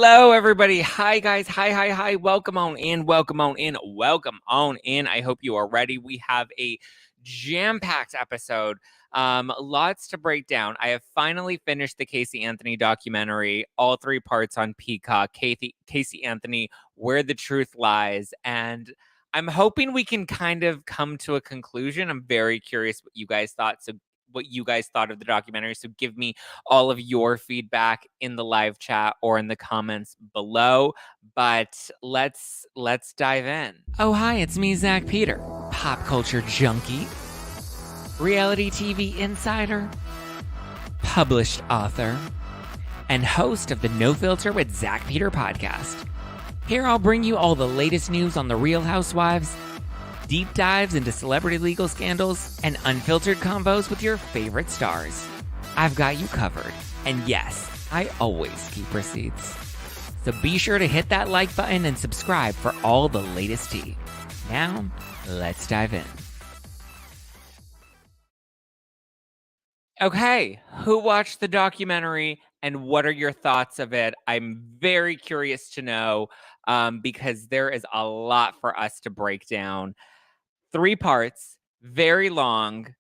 Hello, everybody. Hi, guys. Hi. Welcome on in. I hope you are ready. We have a jam-packed episode. Lots to break down. I have finally finished the Casey Anthony documentary, all 3 parts on Peacock. Casey Anthony, Where the Truth Lies. And I'm hoping we can kind of come to a conclusion. I'm very curious what you guys thought. What you guys thought of the documentary. So give me all of your feedback in the live chat or in the comments below. But let's dive in. Oh, hi, it's me, Zack Peter, pop culture junkie, reality TV insider, published author, and host of the No Filter with Zack Peter podcast. Here I'll bring you all the latest news on the Real Housewives, deep dives into celebrity legal scandals, and unfiltered convos with your favorite stars. I've got you covered. And yes, I always keep receipts. So be sure to hit that like button and subscribe for all the latest tea. Now, let's dive in. Okay, who watched the documentary and what are your thoughts of it? I'm very curious to know because there is a lot for us to break down. 3 parts, very long,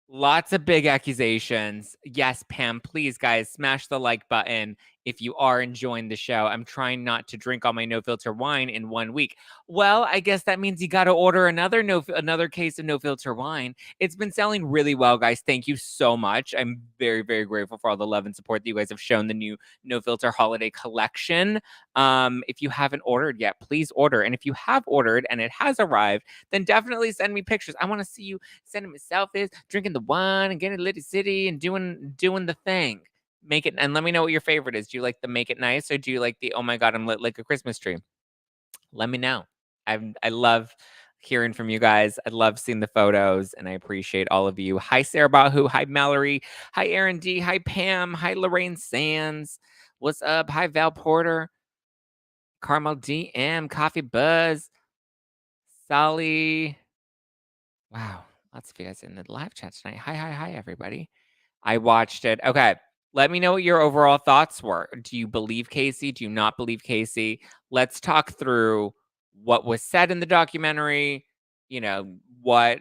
lots of big accusations. Yes, Pam, please, guys, smash the like button if you are enjoying the show. I'm trying not to drink all my no filter wine in 1 week. Well, I guess that means you got to order another case of no filter wine. It's been selling really well, guys. Thank you so much. I'm very, very grateful for all the love and support that you guys have shown the new no filter holiday collection. If you haven't ordered yet, please order. And if you have ordered and it has arrived, then definitely send me pictures. I want to see you sending me selfies, drinking the wine and getting Litty City and doing the thing. Make it, and let me know what your favorite is. Do you like the make it nice or do you like the, oh my God, I'm lit like a Christmas tree? Let me know. I love hearing from you guys. I love seeing the photos and I appreciate all of you. Hi, Sarah Bahu. Hi, Mallory. Hi, Aaron D. Hi, Pam. Hi, Lorraine Sands. What's up? Hi, Val Porter. Carmel DM. Coffee Buzz. Sally. Wow. Lots of you guys in the live chat tonight. Hi, everybody. I watched it. Okay. Let me know what your overall thoughts were. Do you believe Casey? Do you not believe Casey? Let's talk through what was said in the documentary, what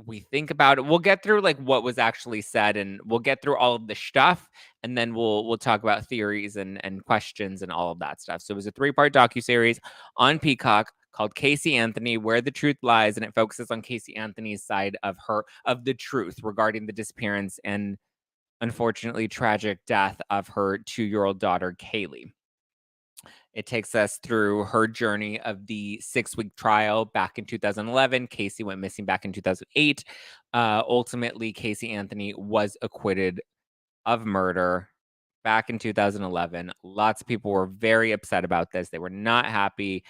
we think about it. We'll get through like what was actually said and we'll get through all of the stuff and then we'll talk about theories and questions and all of that stuff. So it was a 3-part docu-series on Peacock called Casey Anthony, Where the Truth Lies, and it focuses on Casey Anthony's side of the truth regarding the disappearance and unfortunately tragic death of her 2-year-old daughter, Kaylee. It takes us through her journey of the 6-week trial back in 2011. Casey went missing back in 2008. Ultimately, Casey Anthony was acquitted of murder back in 2011. Lots of people were very upset about this. They were not happy.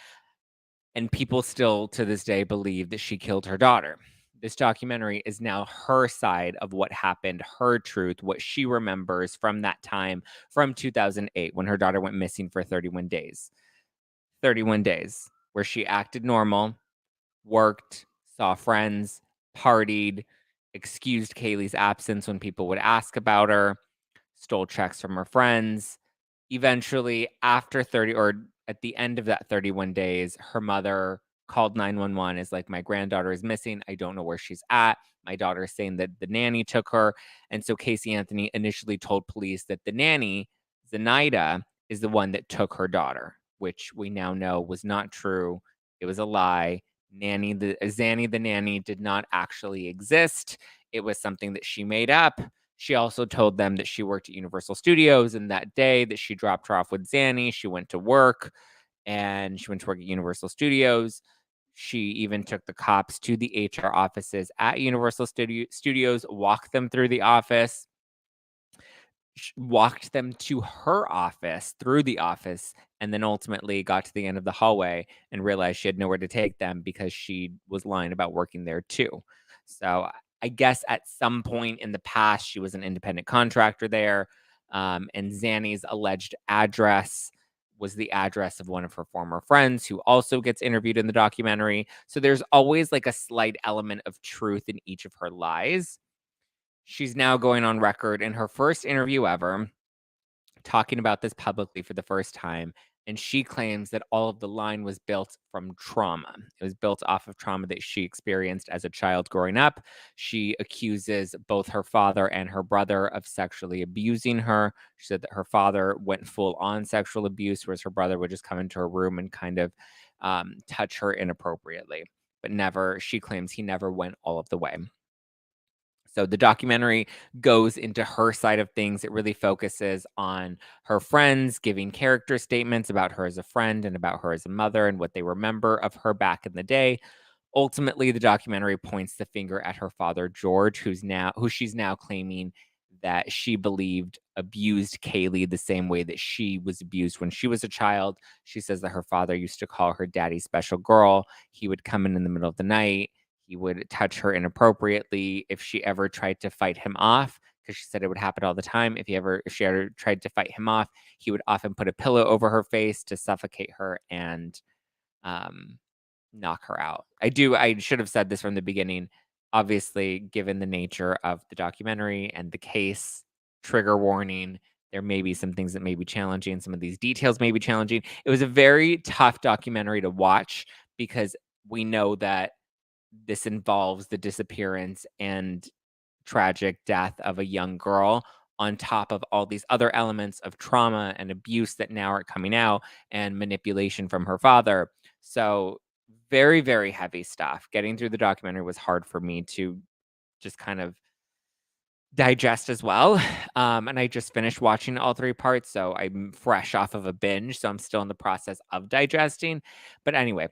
And people still, to this day, believe that she killed her daughter. This documentary is now her side of what happened, her truth, what she remembers from that time, from 2008, when her daughter went missing for 31 days. 31 days where she acted normal, worked, saw friends, partied, excused Kaylee's absence when people would ask about her, stole checks from her friends. Eventually, after 30 or at the end of that 31 days, her mother called 911, is like, my granddaughter is missing. I don't know where she's at. My daughter is saying that the nanny took her. And so Casey Anthony initially told police that the nanny, Zenaida, is the one that took her daughter, which we now know was not true. It was a lie. Zany the nanny did not actually exist. It was something that she made up. She also told them that she worked at Universal Studios, and that day that she dropped her off with Zany, she went to work, and she went to work at Universal Studios. She even took the cops to the HR offices at Universal Studios, walked them through the office, walked them to her office through the office, and then ultimately got to the end of the hallway and realized she had nowhere to take them because she was lying about working there too. So I guess at some point in the past, she was an independent contractor there. And Zany's alleged address was the address of one of her former friends who also gets interviewed in the documentary. So there's always like a slight element of truth in each of her lies. She's now going on record in her first interview ever talking about this publicly for the first time, and she claims that all of the line was built from trauma. It was built off of trauma that she experienced as a child growing up. She accuses both her father and her brother of sexually abusing her. She said that her father went full on sexual abuse, whereas her brother would just come into her room and kind of touch her inappropriately, but never, she claims he never went all of the way. So the documentary goes into her side of things. It really focuses on her friends giving character statements about her as a friend and about her as a mother and what they remember of her back in the day. Ultimately, the documentary points the finger at her father, George, who she's now claiming that she believed abused Kaylee the same way that she was abused when she was a child. She says that her father used to call her daddy special girl. He would come in the middle of the night. He would touch her inappropriately if she ever tried to fight him off, because she said it would happen all the time. If she ever tried to fight him off, he would often put a pillow over her face to suffocate her and um, knock her out. I should have said this from the beginning. Obviously, given the nature of the documentary and the case, trigger warning, there may be some things that may be challenging. Some of these details may be challenging. It was a very tough documentary to watch because we know that this involves the disappearance and tragic death of a young girl on top of all these other elements of trauma and abuse that now are coming out and manipulation from her father. So, very, very heavy stuff. Getting through the documentary was hard for me to just kind of digest as well. And I just finished watching all three parts. So I'm fresh off of a binge. So I'm still in the process of digesting. But anyway,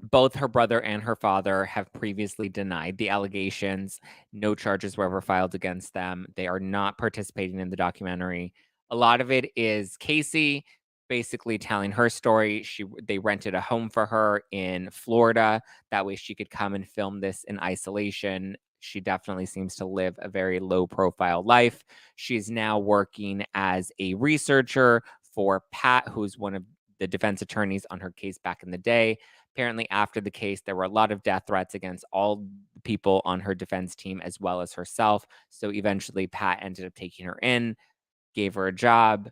both her brother and her father have previously denied the allegations. No charges were ever filed against them. They are not participating in the documentary. A lot of it is Casey basically telling her story. They rented a home for her in Florida. That way she could come and film this in isolation. She definitely seems to live a very low profile life. She's now working as a researcher for Pat, who's one of the defense attorneys on her case back in the day. Apparently, after the case, there were a lot of death threats against all the people on her defense team as well as herself. So eventually, Pat ended up taking her in, gave her a job.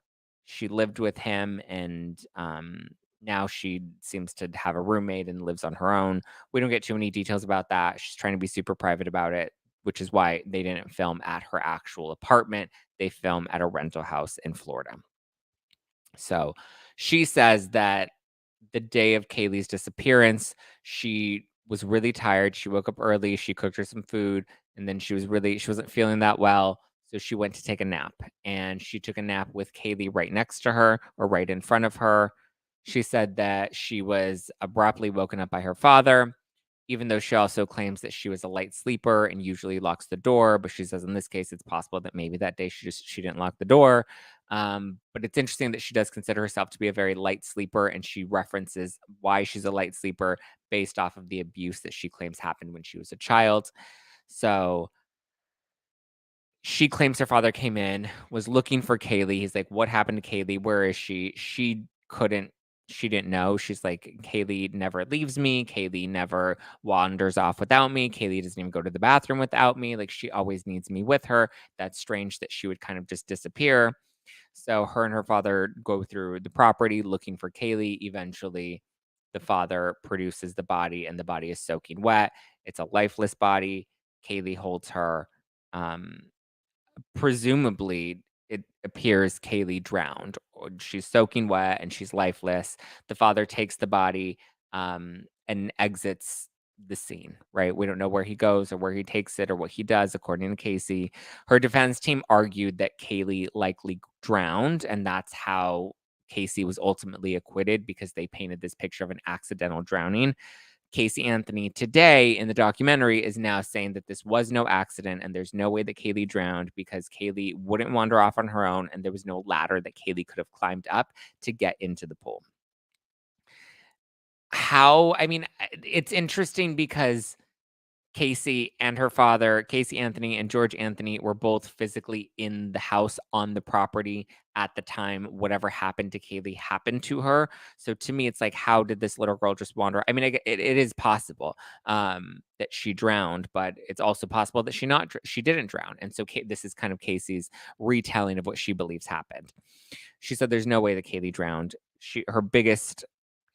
She lived with him, and now she seems to have a roommate and lives on her own. We don't get too many details about that. She's trying to be super private about it, which is why they didn't film at her actual apartment. They film at a rental house in Florida. So she says that the day of Kaylee's disappearance, she was really tired. She woke up early. She cooked her some food, and then she wasn't feeling that well. So she went to take a nap, and she took a nap with Kaylee right next to her or right in front of her. She said that she was abruptly woken up by her father, even though she also claims that she was a light sleeper and usually locks the door. But she says in this case, it's possible that maybe that day she didn't lock the door. But it's interesting that she does consider herself to be a very light sleeper, and she references why she's a light sleeper based off of the abuse that she claims happened when she was a child. So she claims her father came in, was looking for Kaylee. He's like, "What happened to Kaylee? Where is she?" She didn't know. She's like, "Kaylee never leaves me. Kaylee never wanders off without me. Kaylee doesn't even go to the bathroom without me. Like, she always needs me with her. That's strange that she would kind of just disappear." So her and her father go through the property looking for Kaylee. Eventually, the father produces the body, and the body is soaking wet. It's a lifeless body. Kaylee holds her. Um, Presumably, it appears Kaylee drowned. Or she's soaking wet and she's lifeless. The father takes the body and exits the scene, right? We don't know where he goes or where he takes it or what he does, according to Casey. Her defense team argued that Kaylee likely drowned, and that's how Casey was ultimately acquitted because they painted this picture of an accidental drowning. Casey Anthony today in the documentary is now saying that this was no accident and there's no way that Kaylee drowned because Kaylee wouldn't wander off on her own and there was no ladder that Kaylee could have climbed up to get into the pool. I mean, it's interesting because Casey and her father, Casey Anthony and George Anthony, were both physically in the house on the property at the time whatever happened to Kaylee happened to her. So to me, it's like, how did this little girl just wander? I mean, it is possible that she drowned, but it's also possible that she didn't drown. And so this is kind of Casey's retelling of what she believes happened. She said there's no way that Kaylee drowned. Her biggest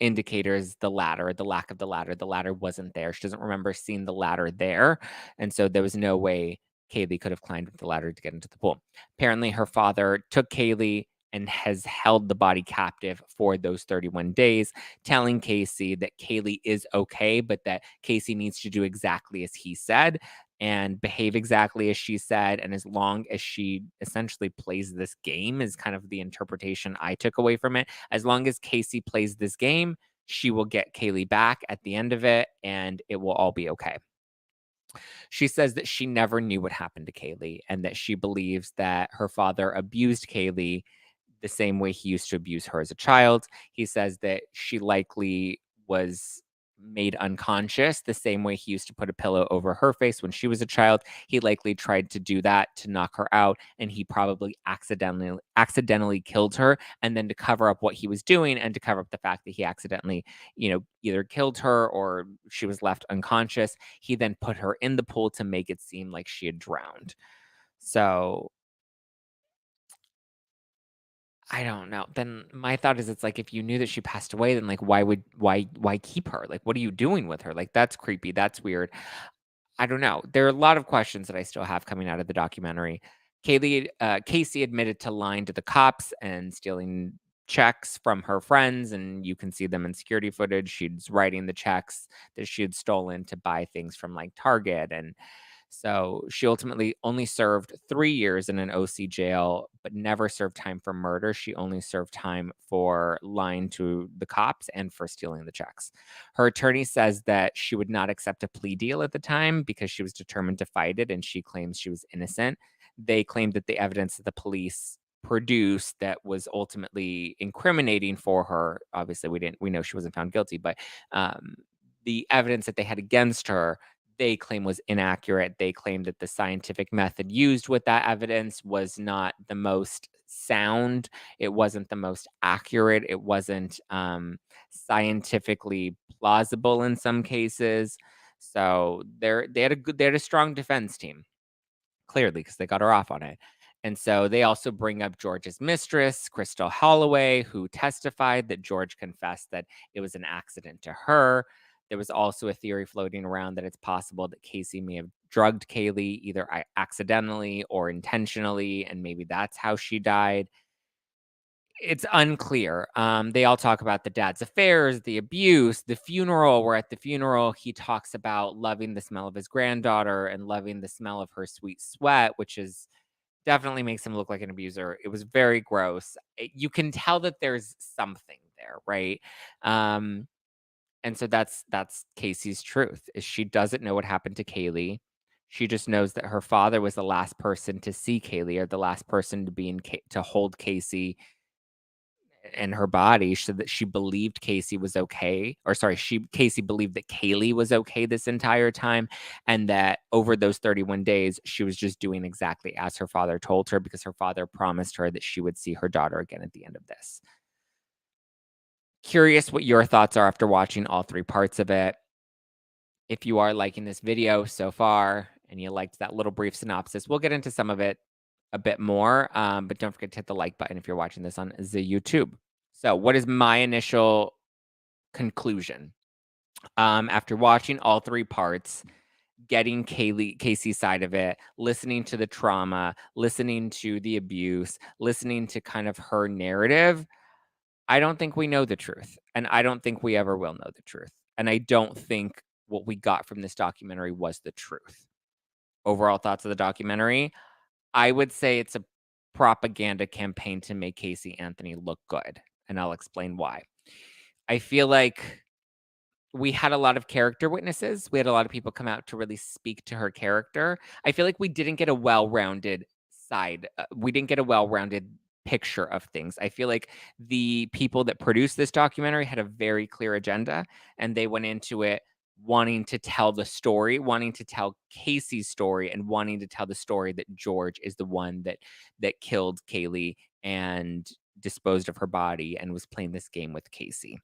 indicator is the ladder, the lack of the ladder. The ladder wasn't there. She doesn't remember seeing the ladder there. And so there was no way Kaylee could have climbed up the ladder to get into the pool. Apparently, her father took Kaylee and has held the body captive for those 31 days, telling Casey that Kaylee is okay, but that Casey needs to do exactly as he said and behave exactly as she said. And as long as she essentially plays this game, is kind of the interpretation I took away from it. As long as Casey plays this game, she will get Kaylee back at the end of it and it will all be okay. She says that she never knew what happened to Kaylee and that she believes that her father abused Kaylee the same way he used to abuse her as a child. He says that she likely was made unconscious the same way he used to put a pillow over her face when she was a child. He likely tried to do that to knock her out, and he probably accidentally killed her. And then to cover up what he was doing and to cover up the fact that he accidentally, either killed her or she was left unconscious, he then put her in the pool to make it seem like she had drowned. So I don't know. Then my thought is, it's like, if you knew that she passed away, then, like, why keep her? Like, what are you doing with her? Like, that's creepy. That's weird. I don't know. There are a lot of questions that I still have coming out of the documentary. Casey admitted to lying to the cops and stealing checks from her friends, and you can see them in security footage. She's writing the checks that she had stolen to buy things from, like, Target. And so she ultimately only served 3 years in an OC jail, but never served time for murder. She only served time for lying to the cops and for stealing the checks. Her attorney says that she would not accept a plea deal at the time because she was determined to fight it, and she claims she was innocent. They claimed that the evidence that the police produced that was ultimately incriminating for her, obviously we know she wasn't found guilty, but um, the evidence that they had against her, they claim was inaccurate. They claimed that the scientific method used with that evidence was not the most sound. It wasn't the most accurate. It wasn't scientifically plausible in some cases. So they had a strong defense team, clearly, because they got her off on it. And so they also bring up George's mistress, Crystal Holloway, who testified that George confessed that it was an accident to her. There was also a theory floating around that it's possible that Casey may have drugged Kaylee either accidentally or intentionally, and maybe that's how she died. It's unclear. They all talk about the dad's affairs, the abuse, the funeral. Where at the funeral, he talks about loving the smell of his granddaughter and loving the smell of her sweet sweat, which is definitely makes him look like an abuser. It was very gross. You can tell that there's something there, right? Um, and so that's Casey's truth. Is she doesn't know what happened to Kaylee. She just knows that her father was the last person to see Kaylee, or the last person to be to hold Casey in her body. So that she believed Casey was okay, or sorry, Casey believed that Kaylee was okay this entire time, and that over those 31 days, she was just doing exactly as her father told her, because her father promised her that she would see her daughter again at the end of this. Curious what your thoughts are after watching all three parts of it. If you are liking this video so far and you liked that little brief synopsis, we'll get into some of it a bit more. But don't forget to hit the like button if you're watching this on the YouTube. So, what is my initial conclusion? After watching all three parts, getting Casey's side of it, listening to the trauma, listening to the abuse, listening to kind of her narrative, I don't think we know the truth. And I don't think we ever will know the truth. And I don't think what we got from this documentary was the truth. Overall thoughts of the documentary, I would say it's a propaganda campaign to make Casey Anthony look good. And I'll explain why. I feel like we had a lot of character witnesses. We had a lot of people come out to really speak to her character. I feel like we didn't get a well-rounded side. We didn't get a well-rounded picture of things. I feel like the people that produced this documentary had a very clear agenda, and they went into it wanting to tell the story, wanting to tell Casey's story, and wanting to tell the story that George is the one that killed Kaylee and disposed of her body and was playing this game with Casey.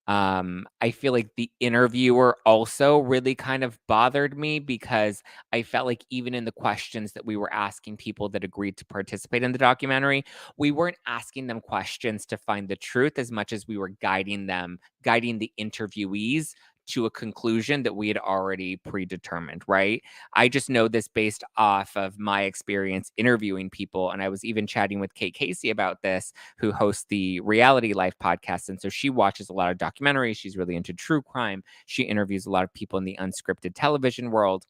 I feel like the interviewer also really kind of bothered me because I felt like even in the questions that we were asking people that agreed to participate in the documentary, we weren't asking them questions to find the truth as much as we were guiding the interviewees to a conclusion that we had already predetermined, right? I just know this based off of my experience interviewing people. And I was even chatting with Kate Casey about this, who hosts the Reality Life podcast. And so she watches a lot of documentaries. She's really into true crime. She interviews a lot of people in the unscripted television world.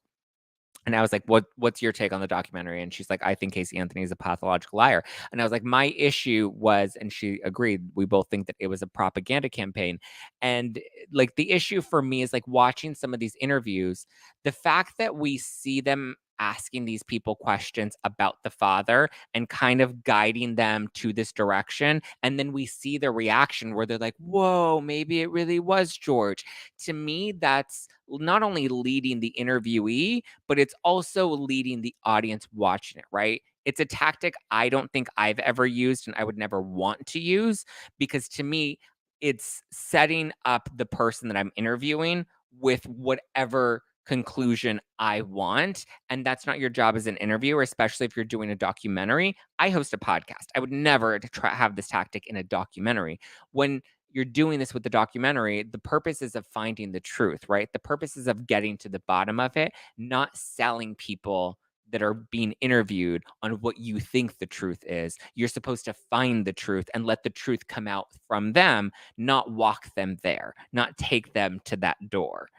And I was like, what's your take on the documentary? And she's like, I think Casey Anthony is a pathological liar. And I was like, my issue was, and she agreed, we both think that it was a propaganda campaign. And like the issue for me is like watching some of these interviews, the fact that we see them asking these people questions about the father and kind of guiding them to this direction. And then we see the reaction where they're like, whoa, maybe it really was George. To me, that's not only leading the interviewee, but it's also leading the audience watching it, right? It's a tactic I don't think I've ever used and I would never want to use because to me, it's setting up the person that I'm interviewing with whatever conclusion I want. And that's not your job as an interviewer, especially if you're doing a documentary. I host a podcast. I would never have this tactic in a documentary. When you're doing this with the documentary, the purpose is of finding the truth, right? The purpose is of getting to the bottom of it, not selling people that are being interviewed on what you think the truth is. You're supposed to find the truth and let the truth come out from them, not walk them there, not take them to that door,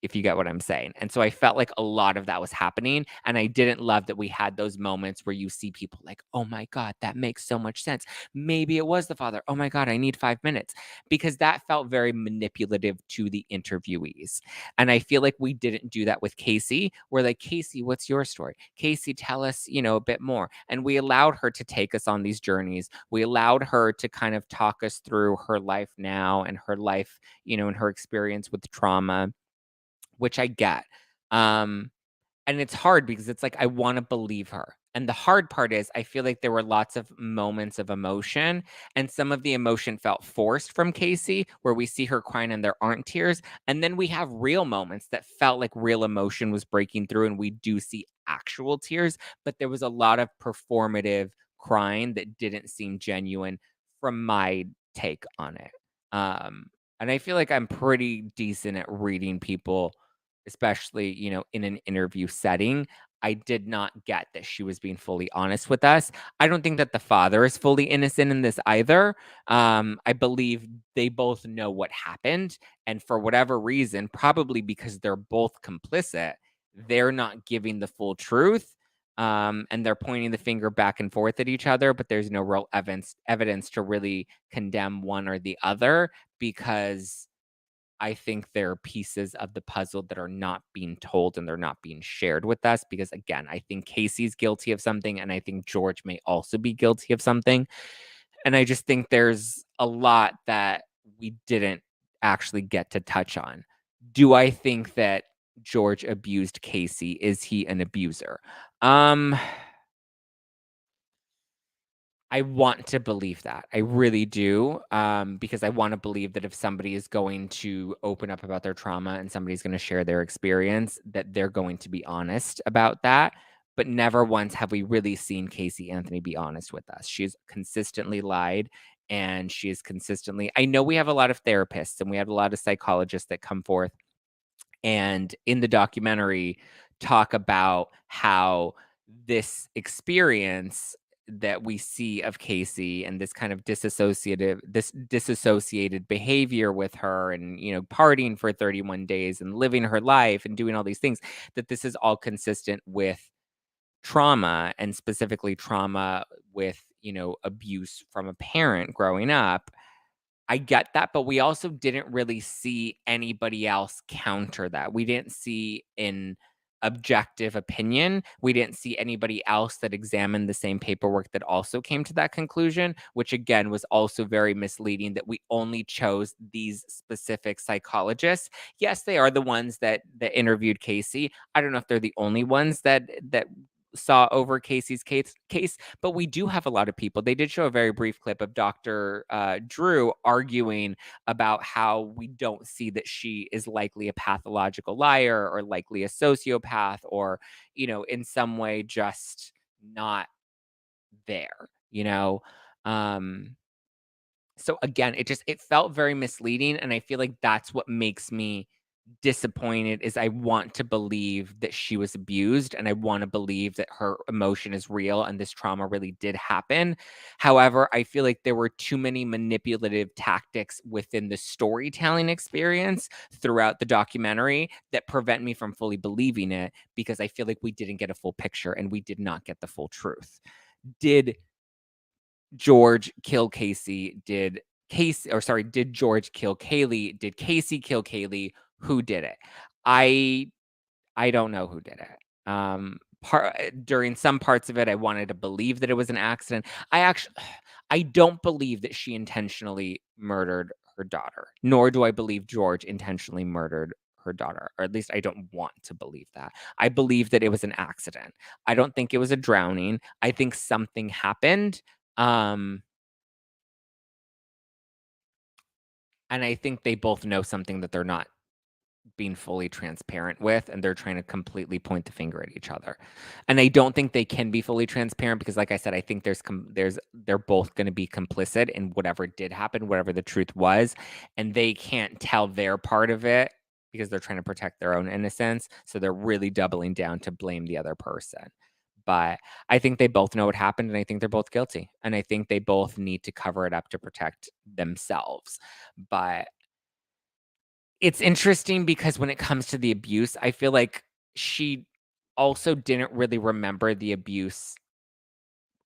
if you get what I'm saying. And so I felt like a lot of that was happening. And I didn't love that we had those moments where you see people like, oh my God, that makes so much sense. Maybe it was the father. Oh my God, I need 5 minutes. Because that felt very manipulative to the interviewees. And I feel like we didn't do that with Casey. We're like, Casey, what's your story? Casey, tell us, a bit more. And we allowed her to take us on these journeys. We allowed her to kind of talk us through her life now and her life, and her experience with trauma, which I get. Um, and it's hard because it's like I wanna believe her. And the hard part is I feel like there were lots of moments of emotion, and some of the emotion felt forced from Casey, where we see her crying and there aren't tears. And then we have real moments that felt like real emotion was breaking through, and we do see actual tears, but there was a lot of performative crying that didn't seem genuine from my take on it. And I feel like I'm pretty decent at reading people, especially, in an interview setting. I did not get that she was being fully honest with us. I don't think that the father is fully innocent in this either. I believe they both know what happened. And for whatever reason, probably because they're both complicit, they're not giving the full truth. And they're pointing the finger back and forth at each other, but there's no real evidence to really condemn one or the other because I think there are pieces of the puzzle that are not being told and they're not being shared with us because, again, I think Casey's guilty of something and I think George may also be guilty of something. And I just think there's a lot that we didn't actually get to touch on. Do I think that George abused Casey? Is he an abuser? Um, I want to believe that. I really do, because I wanna believe that if somebody is going to open up about their trauma and somebody's gonna share their experience, that they're going to be honest about that, but never once have we really seen Casey Anthony be honest with us. She's consistently lied, and she is consistently I know we have a lot of therapists, and we have a lot of psychologists that come forth and in the documentary talk about how this experience that we see of Casey and this kind of disassociated behavior with her and partying for 31 days and living her life and doing all these things, that this is all consistent with trauma and specifically trauma with abuse from a parent growing up. I get that, but we also didn't really see anybody else counter that. We didn't see in objective opinion. We didn't see anybody else that examined the same paperwork that also came to that conclusion, which again was also very misleading that we only chose these specific psychologists. Yes, they are the ones that interviewed Casey. I don't know if they're the only ones that saw over Casey's case, but we do have a lot of people. They did show a very brief clip of Dr. Drew arguing about how we don't see that she is likely a pathological liar or likely a sociopath or, in some way just not there, you know? Um, so again, it felt very misleading, and I feel like that's what makes me disappointed is I want to believe that she was abused, and I wanna believe that her emotion is real and this trauma really did happen. However, I feel like there were too many manipulative tactics within the storytelling experience throughout the documentary that prevent me from fully believing it because I feel like we didn't get a full picture and we did not get the full truth. Did George kill Casey? Did George kill Kaylee? Did Casey kill Kaylee? Who did it? I I don't know who did it. During some parts of it, I wanted to believe that it was an accident. I don't believe that she intentionally murdered her daughter, nor do I believe George intentionally murdered her daughter, or at least I don't want to believe that. I believe that it was an accident. I don't think it was a drowning. I think something happened. Um, and I think they both know something that they're not being fully transparent with, and they're trying to completely point the finger at each other. And I don't think they can be fully transparent because like I said, I think they're both going to be complicit in whatever did happen, whatever the truth was, and they can't tell their part of it because they're trying to protect their own innocence, so they're really doubling down to blame the other person. But I think they both know what happened and I think they're both guilty. And I think they both need to cover it up to protect themselves. But it's interesting because when it comes to the abuse, I feel like she also didn't really remember the abuse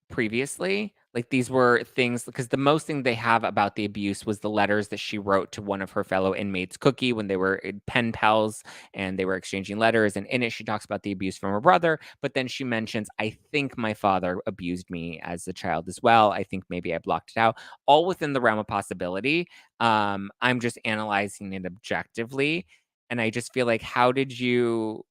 previously. Like these were things because the most thing they have about the abuse was the letters that she wrote to one of her fellow inmates, Cookie, when they were pen pals and they were exchanging letters. And in it, she talks about the abuse from her brother. But then she mentions, I think my father abused me as a child as well. I think maybe I blocked it out, all within the realm of possibility. I'm just analyzing it objectively. And I just feel like, how did you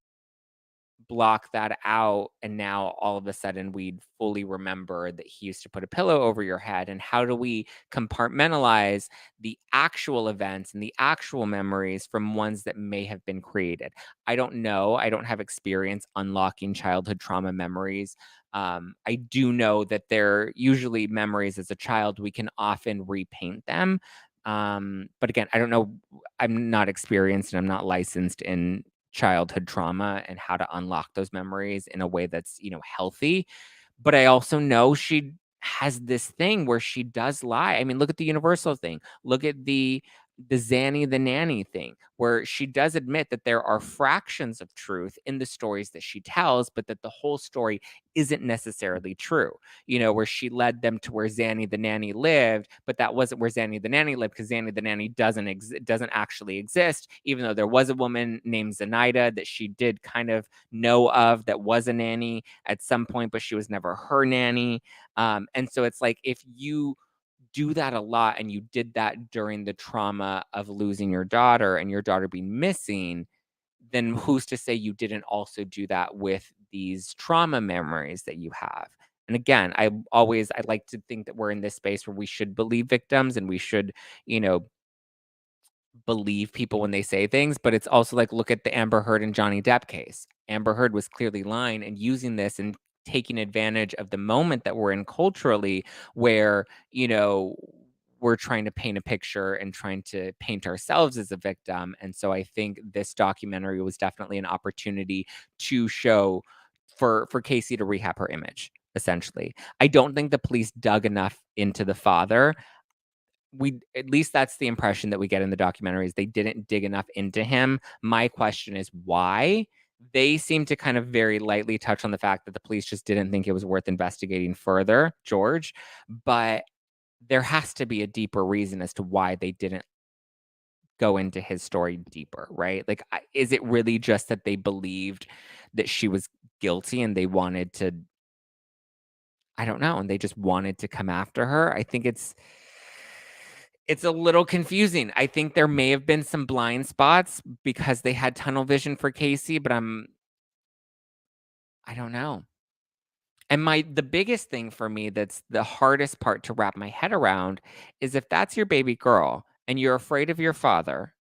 block that out and now all of a sudden we'd fully remember that he used to put a pillow over your head? And how do we compartmentalize the actual events and the actual memories from ones that may have been created? I don't know. I don't have experience unlocking childhood trauma memories. I do know that they're usually memories as a child. We can often repaint them. But again, I don't know. I'm not experienced and I'm not licensed in childhood trauma and how to unlock those memories in a way that's, healthy. But I also know she has this thing where she does lie. I mean, look at the Universal thing. Look at the Zanny the nanny thing, where she does admit that there are fractions of truth in the stories that she tells, but that the whole story isn't necessarily true. Where she led them to where Zanny the nanny lived, but that wasn't where Zanny the nanny lived because Zanny the nanny doesn't actually exist, even though there was a woman named Zenaida that she did kind of know of that was a nanny at some point, but she was never her nanny. And so it's like if you do that a lot and you did that during the trauma of losing your daughter and your daughter being missing, then who's to say you didn't also do that with these trauma memories that you have? And again, I like to think that we're in this space where we should believe victims and we should, you know, believe people when they say things, but it's also like look at the Amber Heard and Johnny Depp case. Amber Heard was clearly lying and using this and taking advantage of the moment that we're in culturally where, we're trying to paint a picture and trying to paint ourselves as a victim. And so I think this documentary was definitely an opportunity to show for Casey to rehab her image, essentially. I don't think the police dug enough into the father. We at least that's the impression that we get in the documentaries. They didn't dig enough into him. My question is why? They seem to kind of very lightly touch on the fact that the police just didn't think it was worth investigating further, George, but there has to be a deeper reason as to why they didn't go into his story deeper, right? Like, is it really just that they believed that she was guilty and they wanted to, I don't know, and they just wanted to come after her? I think it's a little confusing. I think there may have been some blind spots because they had tunnel vision for Casey, but I don't know. And the biggest thing for me that's the hardest part to wrap my head around is if that's your baby girl and you're afraid of your father,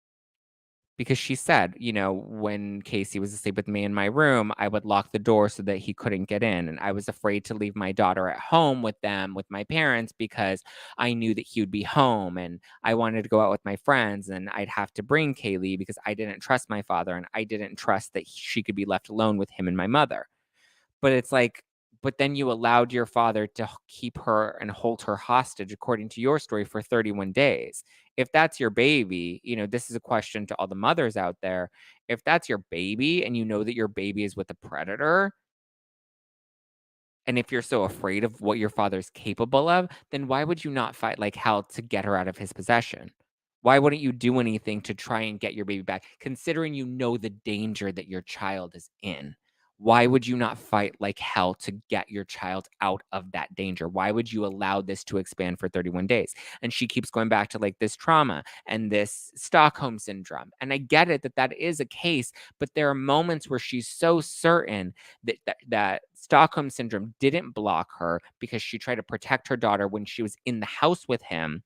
because she said, when Casey was asleep with me in my room, I would lock the door so that he couldn't get in. And I was afraid to leave my daughter at home with them, with my parents, because I knew that he would be home. And I wanted to go out with my friends and I'd have to bring Kaylee because I didn't trust my father and I didn't trust that she could be left alone with him and my mother. But it's like, but then you allowed your father to keep her and hold her hostage, according to your story, for 31 days. If that's your baby, this is a question to all the mothers out there. If that's your baby and you know that your baby is with a predator, and if you're so afraid of what your father's capable of, then why would you not fight like hell to get her out of his possession? Why wouldn't you do anything to try and get your baby back, considering you know the danger that your child is in? Why would you not fight like hell to get your child out of that danger? Why would you allow this to expand for 31 days? And she keeps going back to like this trauma and this Stockholm syndrome. And I get it that that is a case, but there are moments where she's so certain that Stockholm syndrome didn't block her because she tried to protect her daughter when she was in the house with him.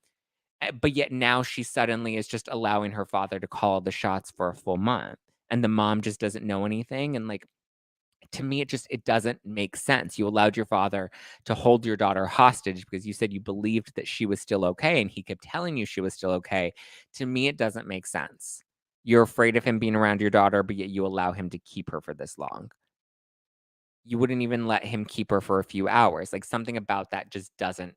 But yet now she suddenly is just allowing her father to call the shots for a full month. And the mom just doesn't know anything. And like, to me, it doesn't make sense. You allowed your father to hold your daughter hostage because you said you believed that she was still okay. And he kept telling you she was still okay. To me, it doesn't make sense. You're afraid of him being around your daughter, but yet you allow him to keep her for this long. You wouldn't even let him keep her for a few hours. Like, something about that just doesn't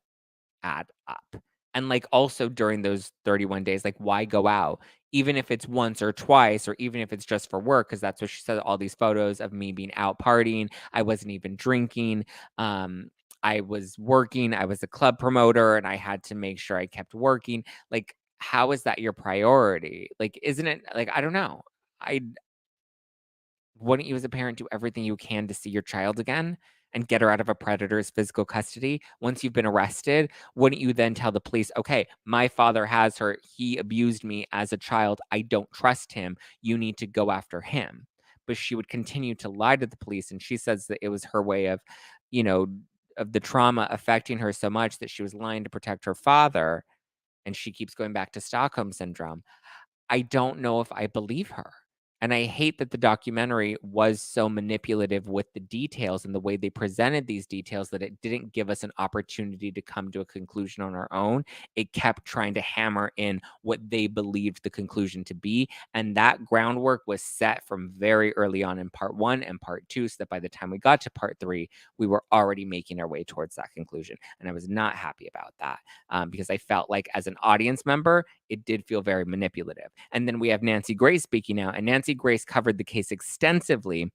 add up. And, like, also during those 31 days, like, why go out? Even if it's once or twice, or even if it's just for work, because that's what she said, all these photos of me being out partying. I wasn't even drinking. Um, I was working. I was a club promoter, and I had to make sure I kept working. Like, how is that your priority? Like, isn't it like, I don't know. I Wouldn't you as a parent do everything you can to see your child again and get her out of a predator's physical custody once you've been arrested? Wouldn't you then tell the police, okay, my father has her. He abused me as a child. I don't trust him. You need to go after him. But she would continue to lie to the police. And she says that it was her way you know, of the trauma affecting her so much that she was lying to protect her father. And she keeps going back to Stockholm syndrome. I don't know if I believe her. And I hate that the documentary was so manipulative with the details and the way they presented these details that it didn't give us an opportunity to come to a conclusion on our own. It kept trying to hammer in what they believed the conclusion to be. And that groundwork was set from very early on in part one and part two, so that by the time we got to part three, we were already making our way towards that conclusion. And I was not happy about that because I felt like as an audience member, it did feel very manipulative. And then we have Nancy Grace speaking out, and Nancy Grace covered the case extensively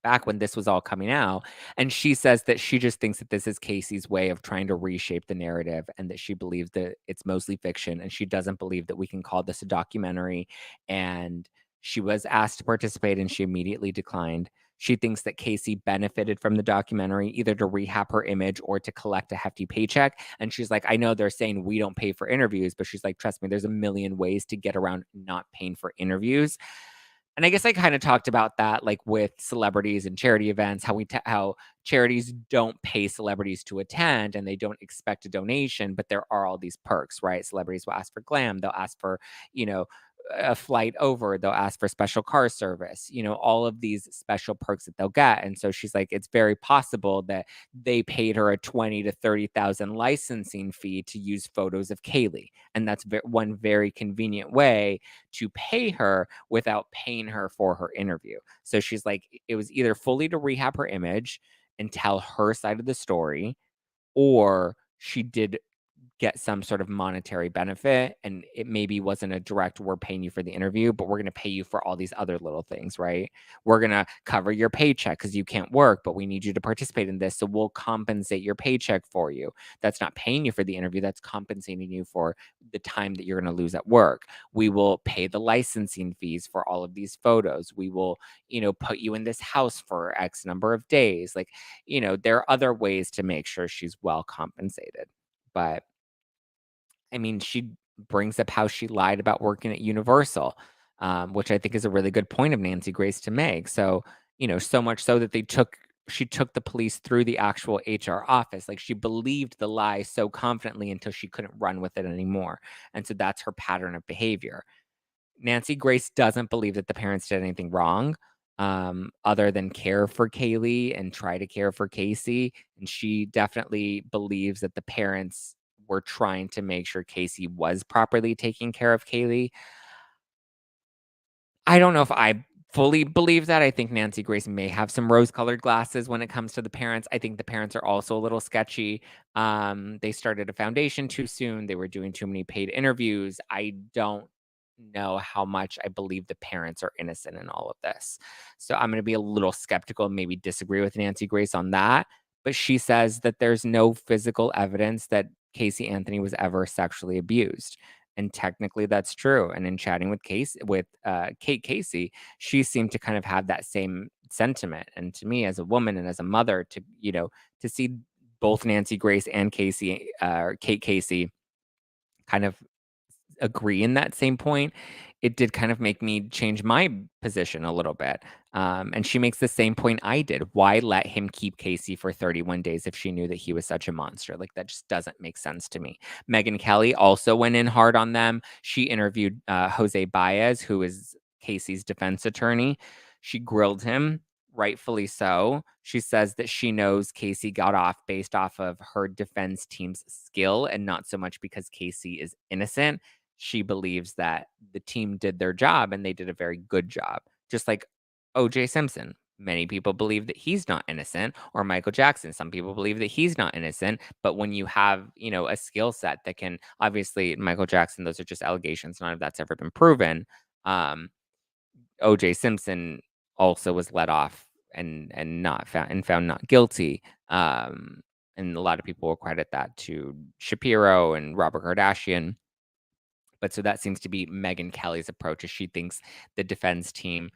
back when this was all coming out. And she says that she just thinks that this is Casey's way of trying to reshape the narrative and that she believes that it's mostly fiction. And she doesn't believe that we can call this a documentary. And she was asked to participate and she immediately declined. She thinks that Casey benefited from the documentary either to rehab her image or to collect a hefty paycheck. And she's like, I know they're saying we don't pay for interviews, but she's like, trust me, there's a million ways to get around not paying for interviews. And I guess I kind of talked about that, like with celebrities and charity events, how charities don't pay celebrities to attend and they don't expect a donation, but there are all these perks, right? Celebrities will ask for glam, they'll ask for, you know, a flight over, they'll ask for special car service, all of these special perks that they'll get. And so she's like, it's very possible that they paid her a 20 to 30,000 licensing fee to use photos of Kaylee. And that's one very convenient way to pay her without paying her for her interview. So she's like, it was either fully to rehab her image and tell her side of the story, or she did get some sort of monetary benefit, and it maybe wasn't a direct, "We're paying you for the interview, but we're gonna pay you for all these other little things," right? "We're gonna cover your paycheck because you can't work, but we need you to participate in this, so we'll compensate your paycheck for you." That's not paying you for the interview, that's compensating you for the time that you're gonna lose at work. "We will pay the licensing fees for all of these photos. We will, put you in this house for X number of days." Like, there are other ways to make sure she's well compensated. But I mean, she brings up how she lied about working at Universal, which I think is a really good point of Nancy Grace to make. So, so much so that she took the police through the actual HR office. Like, she believed the lie so confidently until she couldn't run with it anymore. And so that's her pattern of behavior. Nancy Grace doesn't believe that the parents did anything wrong, other than care for Kaylee and try to care for Casey. And she definitely believes that the parents were trying to make sure Casey was properly taking care of Kaylee. I don't know if I fully believe that. I think Nancy Grace may have some rose-colored glasses when it comes to the parents. I think the parents are also a little sketchy. They started a foundation too soon. They were doing too many paid interviews. I don't know how much I believe the parents are innocent in all of this. So I'm going to be a little skeptical and maybe disagree with Nancy Grace on that. But she says that there's no physical evidence that Casey Anthony was ever sexually abused. And technically that's true. And in chatting with Kate Casey, she seemed to kind of have that same sentiment. And to me, as a woman and as a mother, to see both Nancy Grace and Kate Casey kind of agree in that same point, it did kind of make me change my position a little bit. And she makes the same point I did. Why let him keep Casey for 31 days if she knew that he was such a monster? Like, that just doesn't make sense to me. Megyn Kelly also went in hard on them. She interviewed Jose Baez, who is Casey's defense attorney. She grilled him, rightfully so. She says that she knows Casey got off based off of her defense team's skill and not so much because Casey is innocent. She believes that the team did their job and they did a very good job. Just like OJ Simpson. Many people believe that he's not innocent, or Michael Jackson. Some people believe that he's not innocent. But when you have, a skill set that can, obviously, Michael Jackson, those are just allegations. None of that's ever been proven. Um, OJ Simpson also was let off and not found and found not guilty. And a lot of people will credit that to Shapiro and Robert Kardashian. But so that seems to be Megyn Kelly's approach, is she thinks the defense team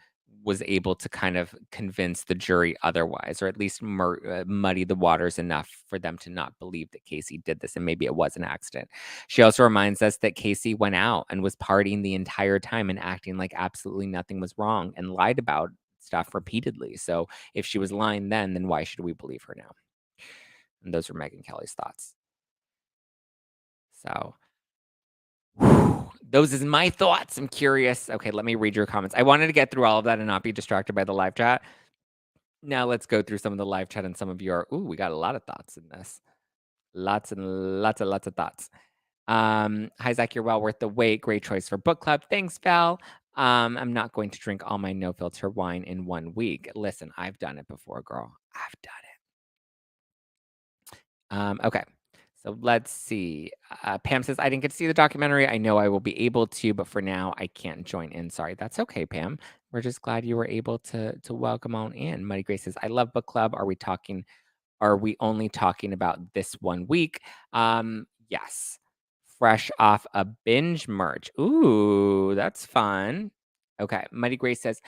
was able to kind of convince the jury otherwise, or at least muddy the waters enough for them to not believe that Casey did this, and maybe it was an accident. She also reminds us that Casey went out and was partying the entire time and acting like absolutely nothing was wrong and lied about stuff repeatedly. So if she was lying then why should we believe her now? And those are Megyn Kelly's thoughts. So those is my thoughts. I'm curious. Okay, let me read your comments. I wanted to get through all of that and not be distracted by the live chat. Now let's go through some of the live chat and some of your. Ooh, we got a lot of thoughts in this. Lots and lots of thoughts. Hi Zach, you're well worth the wait. Great choice for book club. Thanks, Val. I'm not going to drink all my no filter wine in 1 week. Listen, I've done it before, girl. I've done it. Okay. So let's see. Pam says, I didn't get to see the documentary. I know I will be able to, but for now, I can't join in. Sorry. That's okay, Pam. We're just glad you were able to welcome on in. Muddy Grace says, I love book club. Are we only talking about this 1 week? Yes. Fresh off a binge merch. Ooh, that's fun. Okay. Muddy Grace says,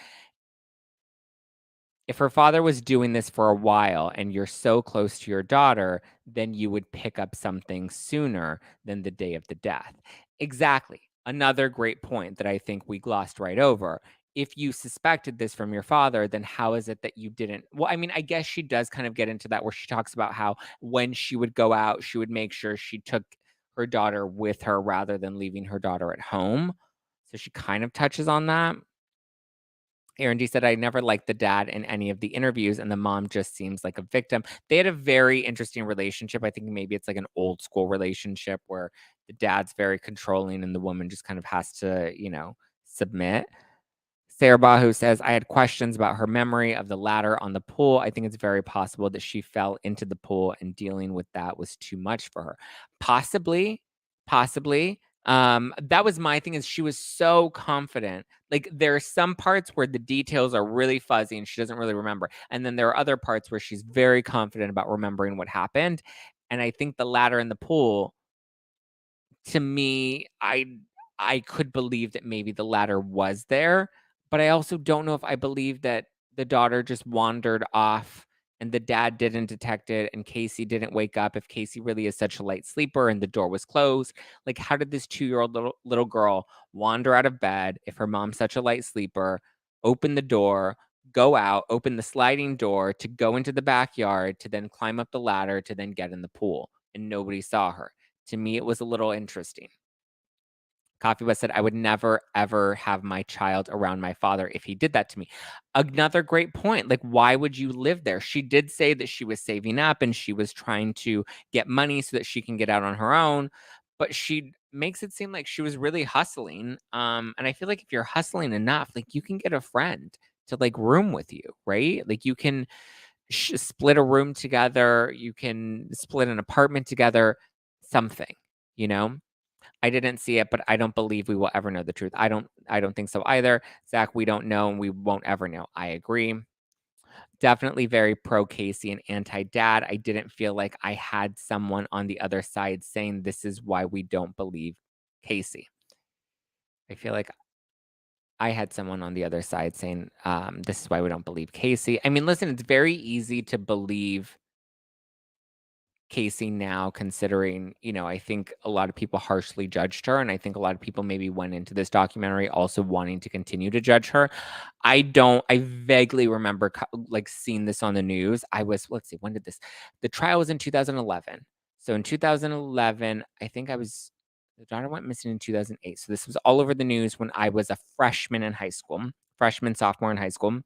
if her father was doing this for a while and you're so close to your daughter, then you would pick up something sooner than the day of the death. Exactly. Another great point that I think we glossed right over. If you suspected this from your father, then how is it that you didn't? Well, I mean, I guess she does kind of get into that where she talks about how when she would go out, she would make sure she took her daughter with her rather than leaving her daughter at home. So she kind of touches on that. Aaron D said, I never liked the dad in any of the interviews, and the mom just seems like a victim. They had a very interesting relationship. I think maybe it's like an old school relationship where the dad's very controlling and the woman just kind of has to, submit. Sarah Bahu says, I had questions about her memory of the ladder on the pool. I think it's very possible that she fell into the pool and dealing with that was too much for her. Possibly, possibly. That was my thing is she was so confident. Like there are some parts where the details are really fuzzy and she doesn't really remember. And then there are other parts where she's very confident about remembering what happened. And I think the ladder in the pool, to me, I could believe that maybe the ladder was there, but I also don't know if I believe that the daughter just wandered off and the dad didn't detect it and Casey didn't wake up if Casey really is such a light sleeper and the door was closed. Like, how did this 2-year-old little girl wander out of bed if her mom's such a light sleeper, open the door, go out, open the sliding door to go into the backyard, to then climb up the ladder, to then get in the pool, and nobody saw her? To me, it was a little interesting. Coffee West said, I would never, ever have my child around my father if he did that to me. Another great point. Like, why would you live there? She did say that she was saving up and she was trying to get money so that she can get out on her own, but she makes it seem like she was really hustling. And I feel like if you're hustling enough, like you can get a friend to like room with you, right? Like you can split a room together, you can split an apartment together, something, you know? I didn't see it, but I don't believe we will ever know the truth. I don't think so either. Zach, we don't know and we won't ever know. I agree. Definitely very pro Casey and anti dad. I didn't feel like I had someone on the other side saying this is why we don't believe Casey. I feel like I had someone on the other side saying this is why we don't believe Casey. I mean, listen, it's very easy to believe Casey now, considering, I think a lot of people harshly judged her, and I think a lot of people maybe went into this documentary also wanting to continue to judge her. I vaguely remember like seeing this on the news. Let's see, when did the trial was in 2011. So in 2011, I think the daughter went missing in 2008. So this was all over the news when I was a freshman in high school, freshman, sophomore in high school.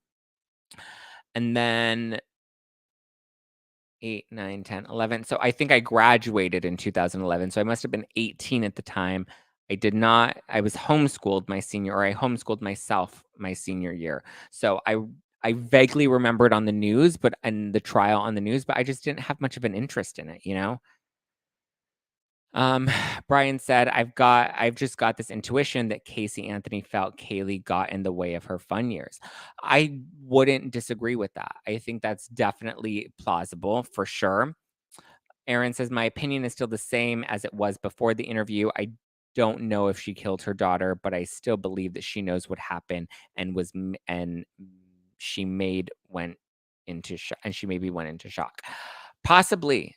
And then 8, 9, 10, 11. So I think I graduated in 2011. So I must have been 18 at the time. I was homeschooled my senior, or I homeschooled myself my senior year. So I vaguely remembered on the news, and the trial on the news, but I just didn't have much of an interest in it. Brian said, I've just got this intuition that Casey Anthony felt Kaylee got in the way of her fun years. I wouldn't disagree with that. I think that's definitely plausible for sure. Aaron says, my opinion is still the same as it was before the interview. I don't know if she killed her daughter, but I still believe that she knows what happened and she she maybe went into shock. Possibly.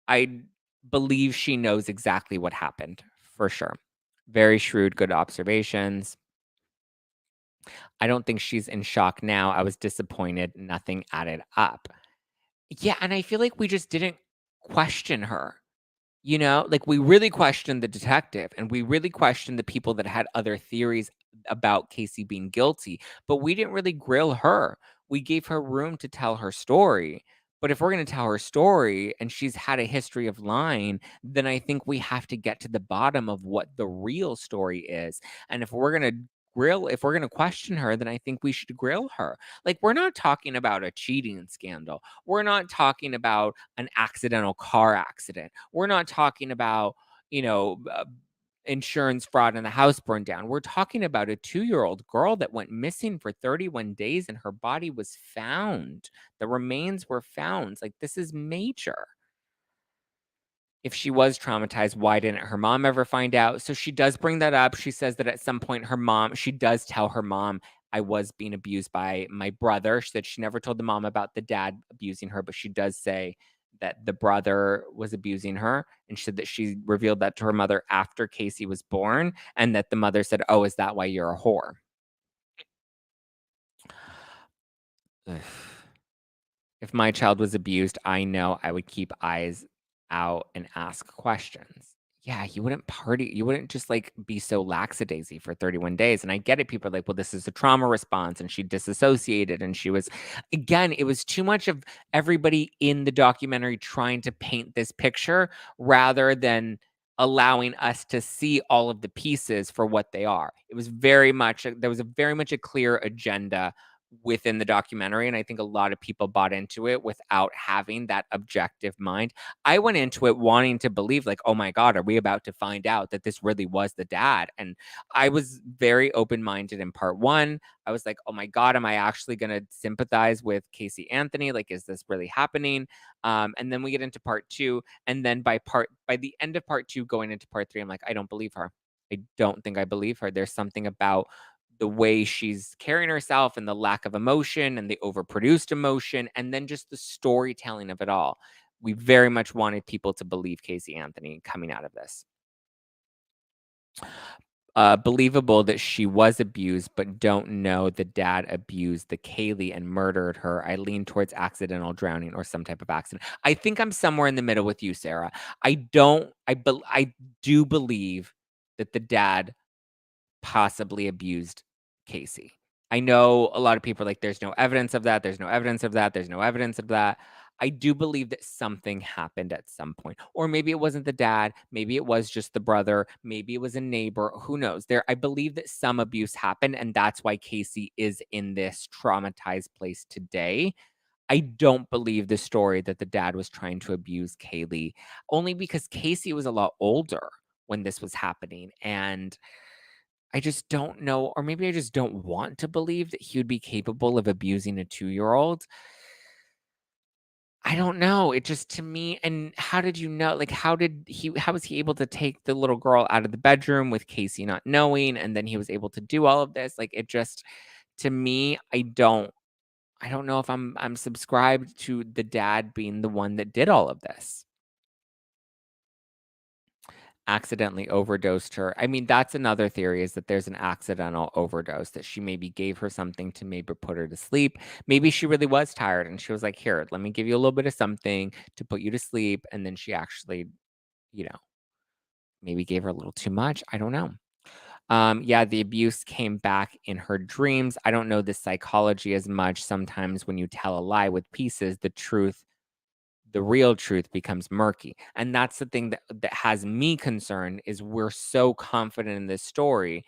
I believe she knows exactly what happened for sure. Very shrewd, good observations. I don't think she's in shock now. I was disappointed. Nothing added up. Yeah, and I feel like we just didn't question her. Like we really questioned the detective and we really questioned the people that had other theories about Casey being guilty, but we didn't really grill her. We gave her room to tell her story. But if we're going to tell her story and she's had a history of lying, then I think we have to get to the bottom of what the real story is. And if we're going to question her, then I think we should grill her. Like, we're not talking about a cheating scandal. We're not talking about an accidental car accident. We're not talking about, you know, uh, insurance fraud and the house burned down. We're talking about a 2-year-old girl that went missing for 31 days and her body was found. The remains were found. Like, this is major. If she was traumatized, why didn't her mom ever find out? So she does bring that up. She says that at some point she does tell her mom, I was being abused by my brother. She said she never told the mom about the dad abusing her, but she does say that the brother was abusing her. And she said that she revealed that to her mother after Casey was born, and that the mother said, oh, is that why you're a whore? Ugh. If my child was abused, I know I would keep eyes out and ask questions. Yeah, you wouldn't party. You wouldn't just like be so lackadaisy for 31 days. And I get it. People are like, well, this is a trauma response. And she disassociated. And again, it was too much of everybody in the documentary trying to paint this picture rather than allowing us to see all of the pieces for what they are. It was very much there was a very much a clear agenda within the documentary, and I think a lot of people bought into it without having that objective mind. I went into it wanting to believe like, "Oh my god, are we about to find out that this really was the dad?" And I was very open-minded in part 1. I was like, "Oh my god, am I actually going to sympathize with Casey Anthony? Like, is this really happening?" And then we get into part 2, and then by the end of part 2 going into part 3, I'm like, "I don't believe her. I don't think I believe her." There's something about the way she's carrying herself and the lack of emotion and the overproduced emotion and then just the storytelling of it all. We very much wanted people to believe Casey Anthony coming out of this. Believable that she was abused, but don't know the dad abused the Kaylee and murdered her. I lean towards accidental drowning or some type of accident. I think I'm somewhere in the middle with you, Sarah. I do believe that the dad possibly abused Casey. I know a lot of people are like, there's no evidence of that. There's no evidence of that. There's no evidence of that. I do believe that something happened at some point. Or maybe it wasn't the dad. Maybe it was just the brother. Maybe it was a neighbor. Who knows? I believe that some abuse happened. And that's why Casey is in this traumatized place today. I don't believe the story that the dad was trying to abuse Kaylee, only because Casey was a lot older when this was happening. And I just don't know, or maybe I just don't want to believe that he would be capable of abusing a 2-year-old. I don't know. It just to me and how did you know? Like, how was he able to take the little girl out of the bedroom with Casey not knowing, and then he was able to do all of this? Like, it just to me, I don't know if I'm subscribed to the dad being the one that did all of this. Accidentally overdosed her. I mean, that's another theory is that there's an accidental overdose, that she maybe gave her something to maybe put her to sleep. Maybe she really was tired and she was like, "Here, let me give you a little bit of something to put you to sleep." And then she actually, you know, maybe gave her a little too much. I don't know. Yeah, the abuse came back in her dreams. I don't know the psychology as much. Sometimes when you tell a lie with pieces, the real truth becomes murky. And that's the thing that has me concerned is we're so confident in this story,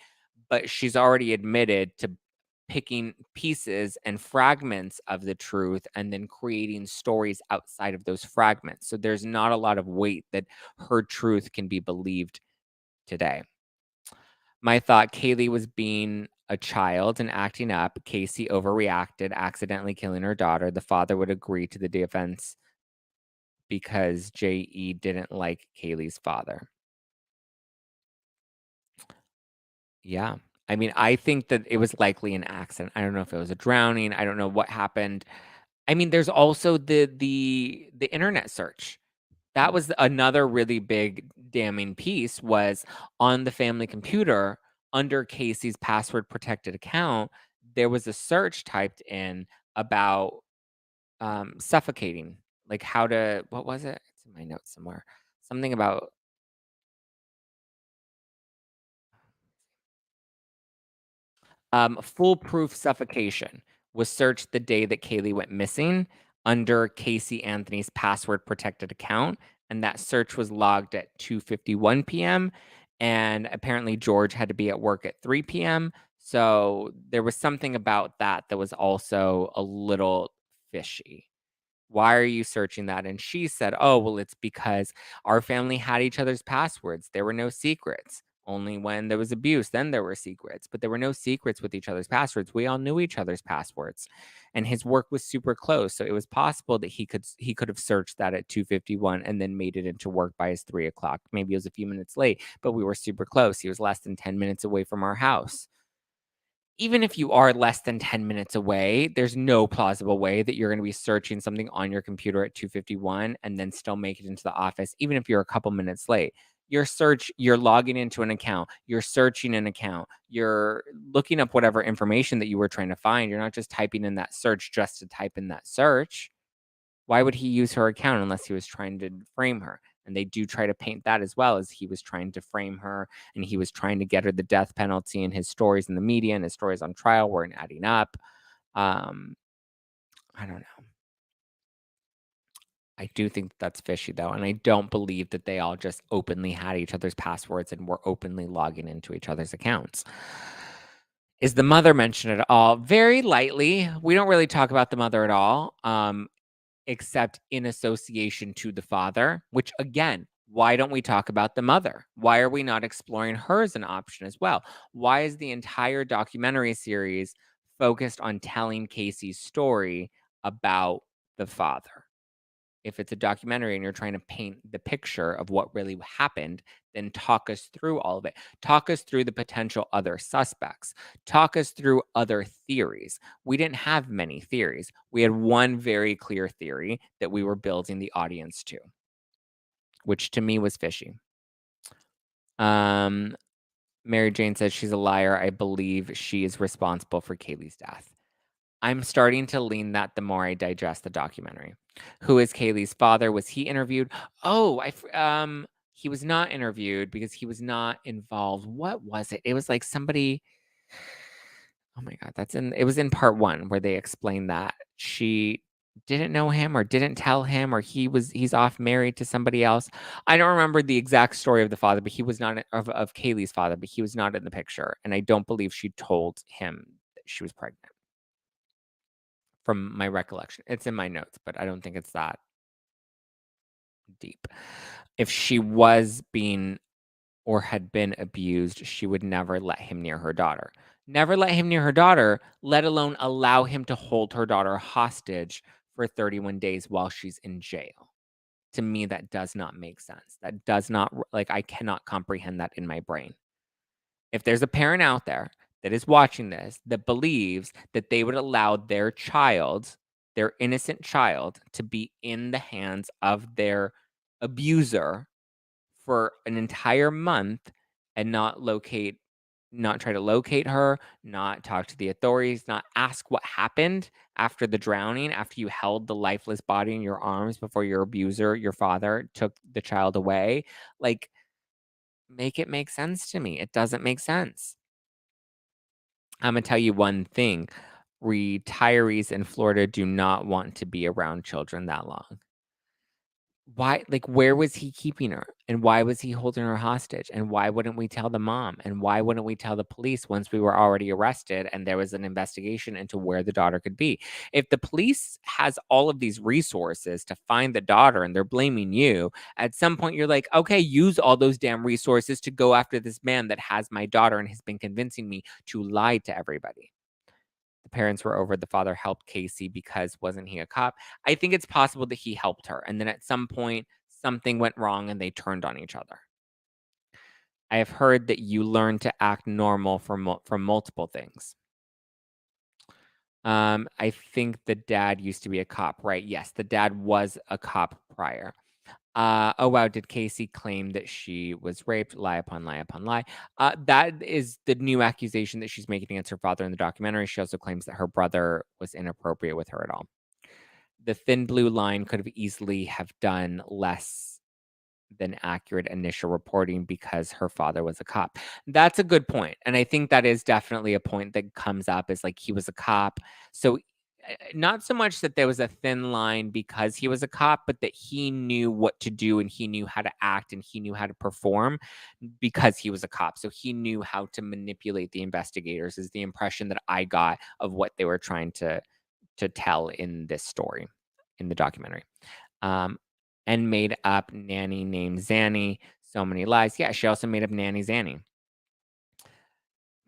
but she's already admitted to picking pieces and fragments of the truth and then creating stories outside of those fragments. So there's not a lot of weight that her truth can be believed today. My thought, Kaylee was being a child and acting up. Casey overreacted, accidentally killing her daughter. The father would agree to the defense because J.E. didn't like Kaylee's father. Yeah. I mean, I think that it was likely an accident. I don't know if it was a drowning. I don't know what happened. I mean, there's also the internet search. That was another really big damning piece was on the family computer under Casey's password protected account, there was a search typed in about suffocating, like how to what was it? It's in my notes somewhere. Something about foolproof suffocation was searched the day that Kaylee went missing under Casey Anthony's password protected account, and that search was logged at 2:51 p.m. And apparently George had to be at work at 3 p.m. So there was something about that that was also a little fishy. Why are you searching that? And she said, oh, well, it's because our family had each other's passwords. There were no secrets. Only when there was abuse, then there were secrets, but there were no secrets with each other's passwords. We all knew each other's passwords, and his work was super close. So it was possible that he could have searched that at 2:51 and then made it into work by his 3 o'clock. Maybe it was a few minutes late, but we were super close. He was less than 10 minutes away from our house. Even if you are less than 10 minutes away, there's no plausible way that you're going to be searching something on your computer at 2:51 and then still make it into the office, even if you're a couple minutes late. You're logging into an account, you're searching an account, you're looking up whatever information that you were trying to find. You're not just typing in that search just to type in that search. Why would he use her account unless he was trying to frame her? And they do try to paint that as well as he was trying to frame her and he was trying to get her the death penalty, and his stories in the media and his stories on trial weren't adding up. Um, I don't know. I do think that's fishy though, and I don't believe that they all just openly had each other's passwords and were openly logging into each other's accounts. Is the mother mentioned at all? Very lightly. We don't really talk about the mother at all, except in association to the father, which again, why don't we talk about the mother? Why are we not exploring her as an option as well? Why is the entire documentary series focused on telling Casey's story about the father? If it's a documentary and you're trying to paint the picture of what really happened, then talk us through all of it. Talk us through the potential other suspects. Talk us through other theories. We didn't have many theories. We had one very clear theory that we were building the audience to, which to me was fishy. Um, Mary Jane says she's a liar. I believe she is responsible for Kaylee's death. I'm starting to lean that the more I digest the documentary. Who is Kaylee's father? Was he interviewed? Oh, he was not interviewed because he was not involved. What was it? It was like somebody. Oh my god, it was in part 1 where they explained that she didn't know him or didn't tell him or he's off married to somebody else. I don't remember the exact story of the father, but he was not of Kaylee's father, but he was not in the picture, and I don't believe she told him that she was pregnant. From my recollection. It's in my notes, but I don't think it's that deep. If she was being or had been abused, she would never let him near her daughter. Never let him near her daughter, let alone allow him to hold her daughter hostage for 31 days while she's in jail. To me, that does not make sense. That does not, like, I cannot comprehend that in my brain. If there's a parent out there that is watching this that believes that they would allow their child, their innocent child, to be in the hands of their abuser for an entire month and not try to locate her, not talk to the authorities, not ask what happened after the drowning, after you held the lifeless body in your arms before your abuser, your father, took the child away, like, make it make sense to me. It doesn't make sense. Imma tell you one thing, retirees in Florida do not want to be around children that long. Why, like, where was he keeping her? And why was he holding her hostage? And why wouldn't we tell the mom? And why wouldn't we tell the police once we were already arrested and there was an investigation into where the daughter could be? If the police has all of these resources to find the daughter and they're blaming you, at some point you're like, "Okay, use all those damn resources to go after this man that has my daughter and has been convincing me to lie to everybody." The parents were over, the father helped Casey because wasn't he a cop? I think it's possible that he helped her, and then at some point, something went wrong and they turned on each other. I have heard that you learn to act normal from multiple things. I think the dad used to be a cop, right? Yes, the dad was a cop prior. Oh wow, did Casey claim that she was raped? Lie upon lie upon lie. That is the new accusation that she's making against her father in the documentary. She also claims that her brother was inappropriate with her at all. The thin blue line could have easily have done less than accurate initial reporting because her father was a cop. That's a good point, and I think that is definitely a point that comes up is, like, he was a cop, so, not so much that there was a thin line because he was a cop, but that he knew what to do and he knew how to act and he knew how to perform because he was a cop, so he knew how to manipulate the investigators is the impression that I got of what they were trying to tell in this story, in the documentary. Um, and made up nanny named Zanny. So many lies. Yeah, she also made up nanny Zanny.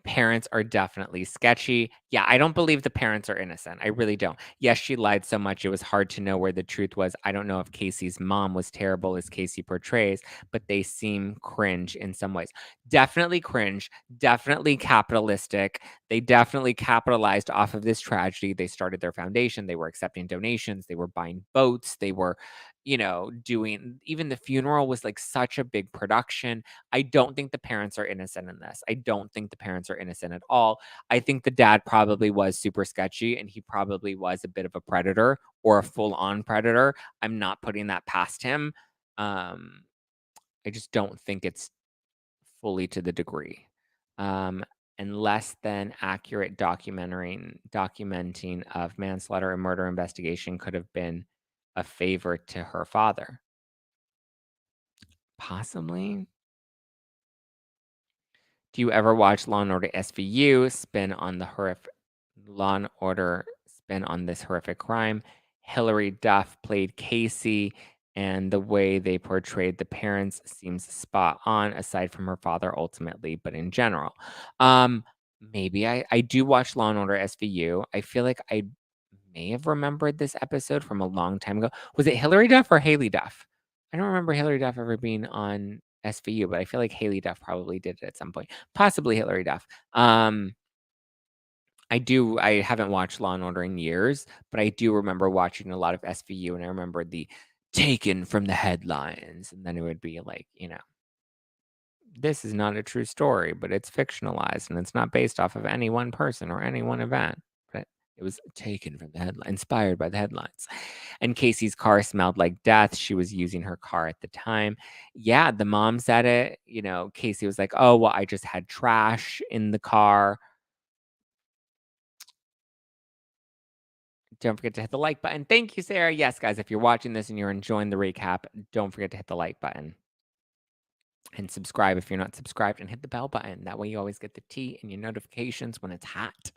Parents are definitely sketchy. Yeah, I don't believe the parents are innocent. I really don't. Yes, she lied so much it was hard to know where the truth was. I don't know if Casey's mom was terrible as Casey portrays, but they seem cringe in some ways. Definitely cringe, definitely capitalistic. They definitely capitalized off of this tragedy. They started their foundation, they were accepting donations, they were buying boats, they were, doing even the funeral was like such a big production. I don't think the parents are innocent in this. I don't think the parents are innocent at all. I think the dad probably was super sketchy and he probably was a bit of a predator or a full-on predator. I'm not putting that past him. Um, I just don't think it's fully to the degree. Um, and less than accurate documenting of manslaughter and murder investigation could have been a favor to her father. Possibly. Do you ever watch Law& and Order SVU spin on the horrific Law& and Order spin on this horrific crime? Hilary Duff played Casey, and the way they portrayed the parents seems spot on, aside from her father ultimately, but in general. Um, maybe I do watch Law& and Order SVU. I feel like I may have remembered this episode from a long time ago. Was it Hilary Duff or Haley Duff? I don't remember Hilary Duff ever being on SVU, but I feel like Haley Duff probably did it at some point. Possibly Hilary Duff. I haven't watched Law& and Order in years, but I do remember watching a lot of SVU, and I remember the taken from the headlines, and then it would be like, this is not a true story, but it's fictionalized, and it's not based off of any one person or any one event, but it was taken from the headline inspired by the headlines. And Casey's car smelled like death. She was using her car at the time. Yeah, the mom said it. Casey was like, "Oh, well, I just had trash in the car." Don't forget to hit the like button. Thank you, Sarah. Yes, guys, if you're watching this and you're enjoying the recap, don't forget to hit the like button and subscribe if you're not subscribed, and hit the bell button. That way you always get the tea and your notifications when it's hot.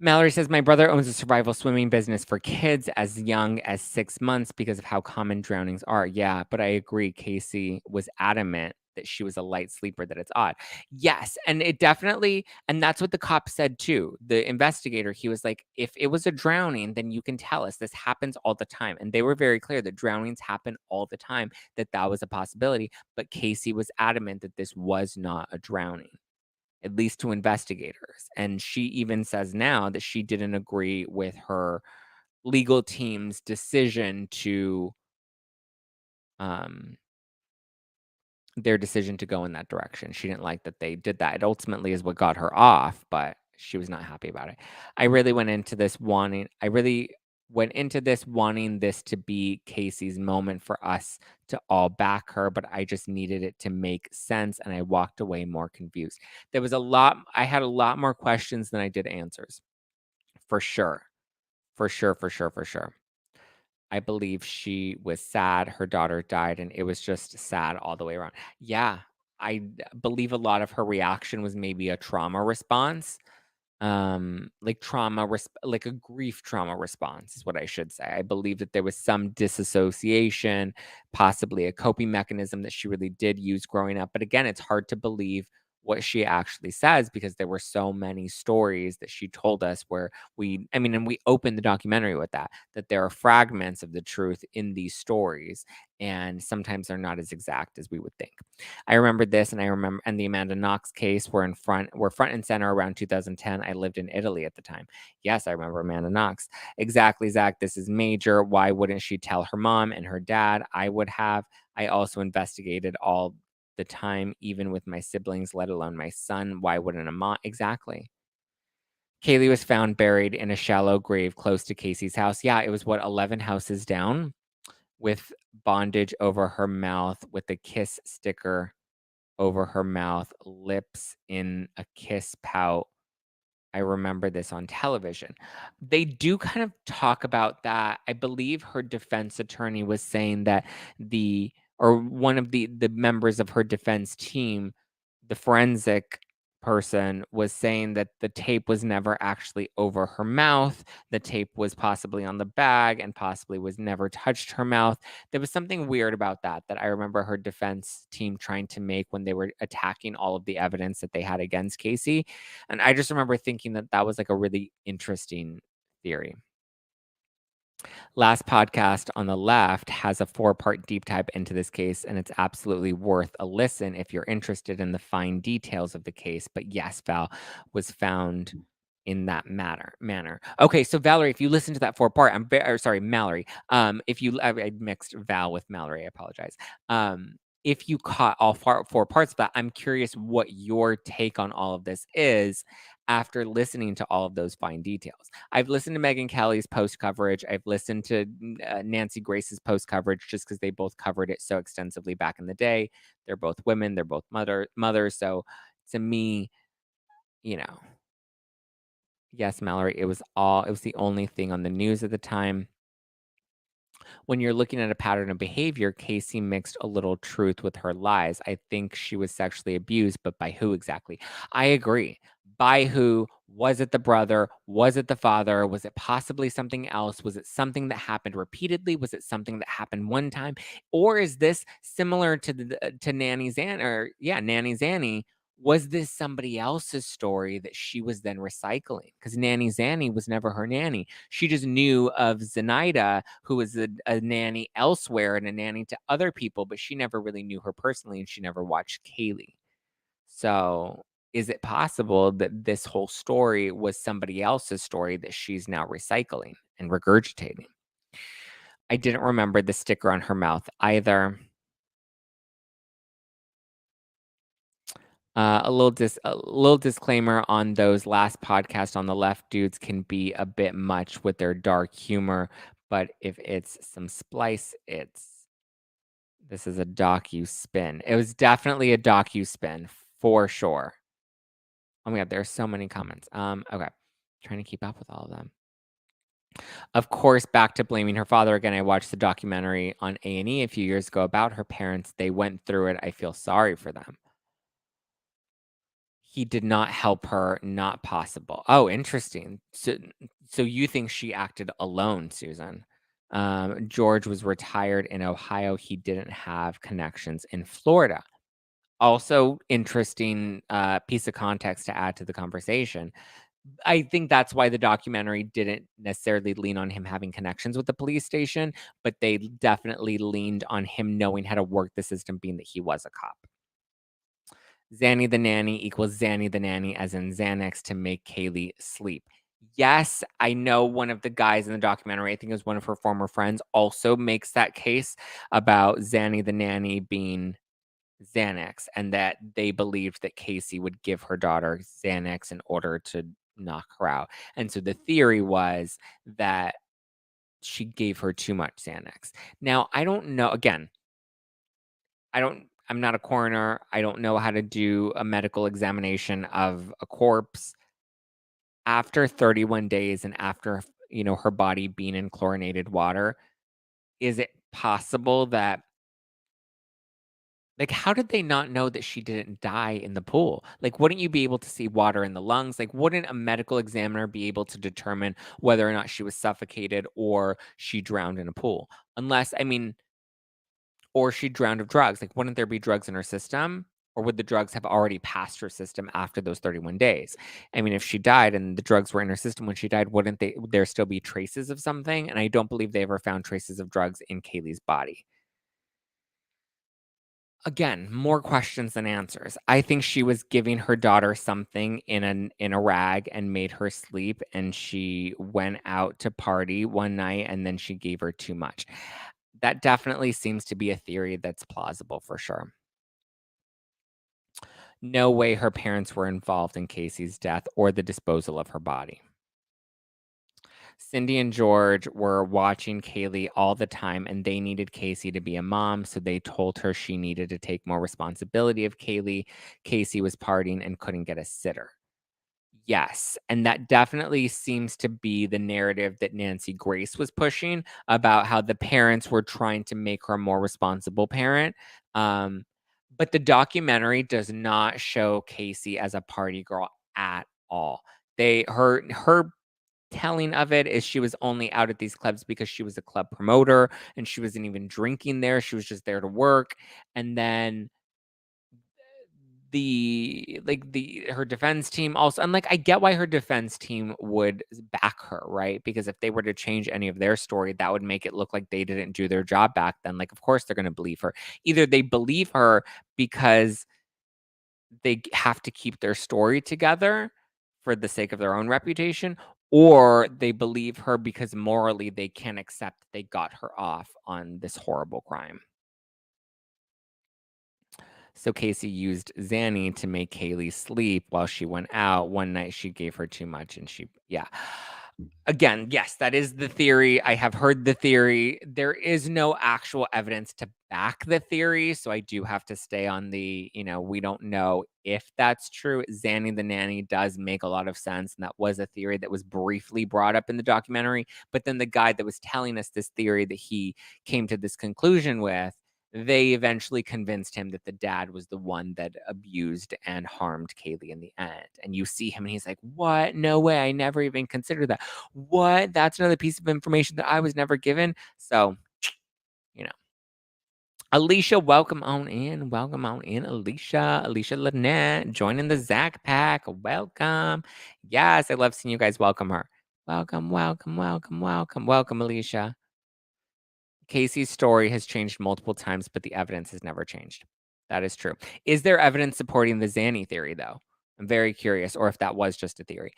Mallory says, my brother owns a survival swimming business for kids as young as 6 months because of how common drownings are. Yeah, but I agree. Casey was adamant that she was a light sleeper, that it's odd. Yes, and it definitely, and that's what the cop said too. The investigator, he was like, if it was a drowning, then you can tell us this happens all the time. And they were very clear that drownings happen all the time, that was a possibility. But Casey was adamant that this was not a drowning, at least to investigators. And she even says now that she didn't agree with her legal team's decision to um their decision to go in that direction. She didn't like that they did that. It ultimately is what got her off, but she was not happy about it. I really went into this wanting this to be Casey's moment for us to all back her, but I just needed it to make sense, and I walked away more confused. I had a lot more questions than I did answers. For sure. For sure, for sure, for sure. I believe she was sad her daughter died, and it was just sad all the way around. Yeah, believe a lot of her reaction was maybe a trauma response, like a grief trauma response is what I should say. I believe that there was some disassociation, possibly a coping mechanism that she really did use growing up. But again, it's hard to believe what she actually says, because there were so many stories that she told us where and we opened the documentary with that there are fragments of the truth in these stories, and sometimes they're not as exact as we would think. I remember this, and I remember, and the Amanda Knox case were front and center around 2010. I lived in Italy at the time. Yes, I remember Amanda Knox. Exactly, Zach. This is major. Why wouldn't she tell her mom and her dad? I would have. I also investigated all the time, even with my siblings, let alone my son. Why wouldn't a mom? Exactly. Kaylee was found buried in a shallow grave close to Casey's house. Yeah, it was 11 houses down, with bondage over her mouth, with a kiss sticker over her mouth, lips in a kiss pout. I remember this on television. They do kind of talk about that. I believe her defense attorney was saying that one of the members of her defense team, the forensic person, was saying that the tape was never actually over her mouth. The tape was possibly on the bag and possibly was never touched her mouth. There was something weird about that I remember her defense team trying to make when they were attacking all of the evidence that they had against Casey. And I just remember thinking that was like a really interesting theory. Last podcast on the left has a 4-part deep dive into this case, and it's absolutely worth a listen if you're interested in the fine details of the case. But yes, Val was found in that manner. Okay, so Valerie, if you listen to that 4-part, sorry, Mallory. If you I mixed Val with Mallory, I apologize. If you caught all 4 parts of that, I'm curious what your take on all of this is after listening to all of those fine details. I've listened to Megyn Kelly's post coverage. I've listened to Nancy Grace's post coverage, just because they both covered it so extensively back in the day. They're both women. They're both mothers. So to me, you know, yes, Mallory, it was the only thing on the news at the time. when you're looking at a pattern of behavior, Casey mixed a little truth with her lies. I think she was sexually abused, but by who exactly? I agree. By who? Was it the brother? Was it the father? Was it possibly something else? Was it something that happened repeatedly? Was it something that happened one time? Or is this similar to to Nanny Zan or yeah, Nanny Zanny? Was this somebody else's story that she was then recycling? Because Nanny Zanny was never her nanny. She just knew of Zenaida, who was a nanny elsewhere and a nanny to other people, but she never really knew her personally and she never watched Kaylee. So, is it possible that this whole story was somebody else's story that she's now recycling and regurgitating? I didn't remember the sticker on her mouth either. A little disclaimer on those last podcasts on the left, dudes can be a bit much with their dark humor, but if it's some splice, this is a docu spin. It was definitely a docu spin for sure. Oh my god, there are so many comments. Okay, trying to keep up with all of them. Of course, back to blaming her father again. I watched the documentary on A&E a few years ago about her parents. They went through it. I feel sorry for them. He did not help her, not possible. Oh, interesting. So you think she acted alone, Susan? George was retired in Ohio. He didn't have connections in Florida. Also, interesting piece of context to add to the conversation. I think that's why the documentary didn't necessarily lean on him having connections with the police station, but they definitely leaned on him knowing how to work the system, being that he was a cop. Zanny the nanny equals Zanny the nanny, as in Xanax to make Kaylee sleep. Yes, I know one of the guys in the documentary, I think it was one of her former friends, also makes that case about Zanny the nanny being Xanax and that they believed that Casey would give her daughter Xanax in order to knock her out. And so the theory was that she gave her too much Xanax. Now, I don't know. Again, I'm not a coroner. I don't know how to do a medical examination of a corpse after 31 days and after, her body being in chlorinated water. Is it possible that like, how did they not know that she didn't die in the pool? Like, wouldn't you be able to see water in the lungs? Like, wouldn't a medical examiner be able to determine whether or not she was suffocated or she drowned in a pool? Unless, I mean, or she drowned of drugs. Like, wouldn't there be drugs in her system? Or would the drugs have already passed her system after those 31 days? I mean, if she died and the drugs were in her system when she died, would there still be traces of something? And I don't believe they ever found traces of drugs in Kaylee's body. Again, more questions than answers. I think she was giving her daughter something in a rag and made her sleep, and she went out to party one night, and then she gave her too much. That definitely seems to be a theory that's plausible for sure. No way her parents were involved in Casey's death or the disposal of her body. Cindy and George were watching Kaylee all the time, and they needed Casey to be a mom, so they told her she needed to take more responsibility of Kaylee. Casey was partying and couldn't get a sitter. Yes, and that definitely seems to be the narrative that Nancy Grace was pushing about how the parents were trying to make her a more responsible parent. Um, but the documentary does not show Casey as a party girl at all. Her telling of it is she was only out at these clubs because she was a club promoter and she wasn't even drinking there. She was just there to work. And then the her defense team also, and like I get why her defense team would back her, right? Because if they were to change any of their story, that would make it look like they didn't do their job back then. Like, of course they're gonna believe her. Either they believe her because have to keep their story together for the sake of their own reputation, or they believe her because morally they can't accept they got her off on this horrible crime. So Casey used Zanny to make Kaylee sleep while she went out. One night she gave her too much and yeah. Again, yes, that is the theory. I have heard the theory. There is no actual evidence to back the theory, so I do have to stay on the, we don't know if that's true. Zanny the nanny does make a lot of sense, and that was a theory that was briefly brought up in the documentary. But then the guy that was telling us this theory that he came to this conclusion with, they eventually convinced him that the dad was the one that abused and harmed Kaylee in the end. And you see him and he's like, "What? No way. I never even considered that. What? That's another piece of information that I was never given." So, you know. Alicia, welcome on in. Welcome on in, Alicia. Alicia Lynette joining the Zack Pack. Welcome. Yes, I love seeing you guys welcome her. Welcome, welcome, welcome, welcome, welcome, Alicia. Casey's story has changed multiple times, but the evidence has never changed. That is true. Is there evidence supporting the Zanny theory, though? I'm very curious, or if that was just a theory.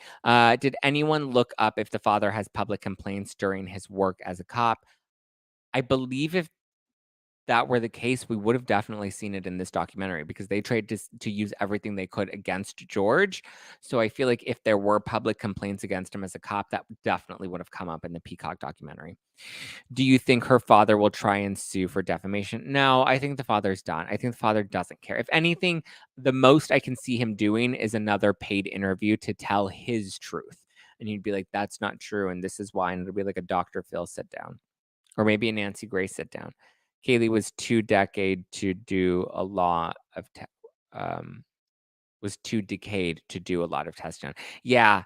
Did anyone look up if the father has public complaints during his work as a cop? I believe if that were the case, we would have definitely seen it in this documentary because they tried to use everything they could against George. So I feel like if there were public complaints against him as a cop, that definitely would have come up in the Peacock documentary. Do you think her father will try and sue for defamation? No, I think the father's done. I think the father doesn't care. If anything, the most I can see him doing is another paid interview to tell his truth. And he'd be like, "That's not true. And this is why." And it'll be like a Dr. Phil sit down or maybe a Nancy Grace sit down. Kaylee was too decade to do a lot of, um, was too decayed to do a lot of testing. Yeah,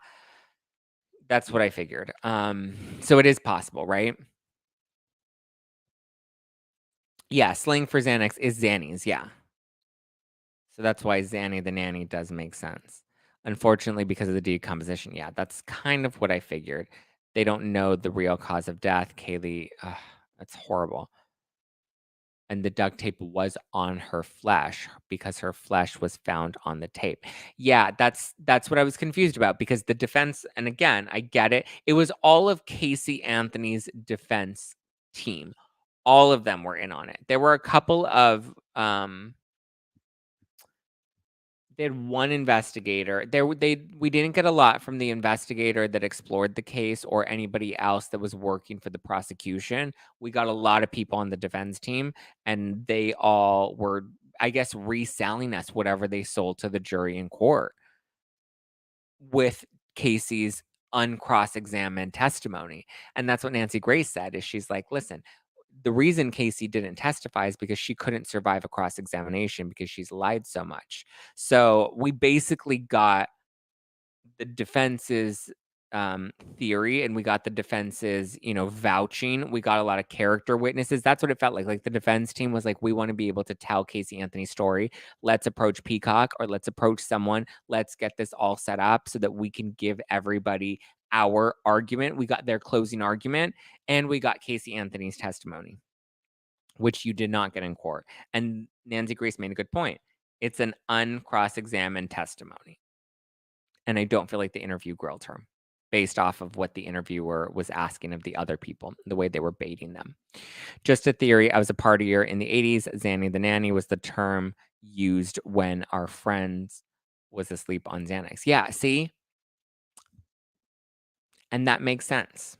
that's what I figured. So it is possible, right? Yeah, slang for Xanax is Xannies, yeah. So that's why Zanny the nanny does make sense. Unfortunately, because of the decomposition, yeah, that's kind of what I figured. They don't know the real cause of death. Kaylee, that's horrible. And the duct tape was on her flesh because her flesh was found on the tape. Yeah, that's what I was confused about because the defense, and again, I get it. It was all of Casey Anthony's defense team. All of them were in on it. There were a couple of they had one investigator. We didn't get a lot from the investigator that explored the case or anybody else that was working for the prosecution. We got a lot of people on the defense team, and they all were, I guess, reselling us whatever they sold to the jury in court with Casey's uncross-examined testimony. And that's what Nancy Grace said, is she's like, "Listen, the reason Casey didn't testify is because she couldn't survive a cross-examination because she's lied so much." So we basically got the defense's theory and we got the defense's, vouching. We got a lot of character witnesses. That's what it felt like. Like the defense team was like, "We want to be able to tell Casey Anthony's story. Let's approach Peacock or let's approach someone. Let's get this all set up so that we can give everybody our argument." We got their closing argument and we got Casey Anthony's testimony, which you did not get in court. And Nancy Grace made a good point. It's an uncross examined testimony. And I don't feel like the interview grilled her based off of what the interviewer was asking of the other people, the way they were baiting them. Just a theory. I was a partier in the 80s. Zanny the nanny was the term used when our friends was asleep on Xanax. Yeah, see? And that makes sense.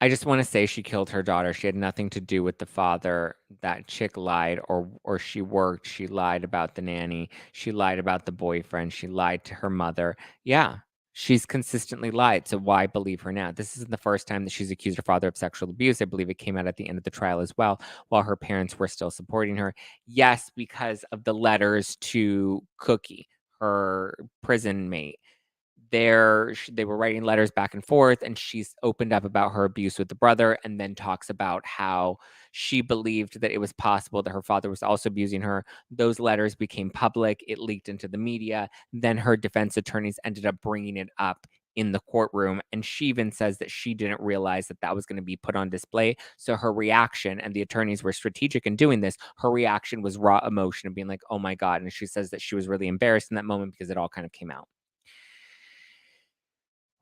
I just wanna say she killed her daughter. She had nothing to do with the father. That chick lied or she worked. She lied about the nanny. She lied about the boyfriend. She lied to her mother. Yeah, she's consistently lied, so why believe her now? This isn't the first time that she's accused her father of sexual abuse. I believe it came out at the end of the trial as well, while her parents were still supporting her. Yes, because of the letters to Cookie, her prison mate. They were writing letters back and forth, and she's opened up about her abuse with the brother and then talks about how she believed that it was possible that her father was also abusing her. Those letters became public. It leaked into the media. Then her defense attorneys ended up bringing it up in the courtroom, and she even says that she didn't realize that that was going to be put on display. So her reaction, and the attorneys were strategic in doing this, her reaction was raw emotion of being like, "Oh my God." And she says that she was really embarrassed in that moment because it all kind of came out.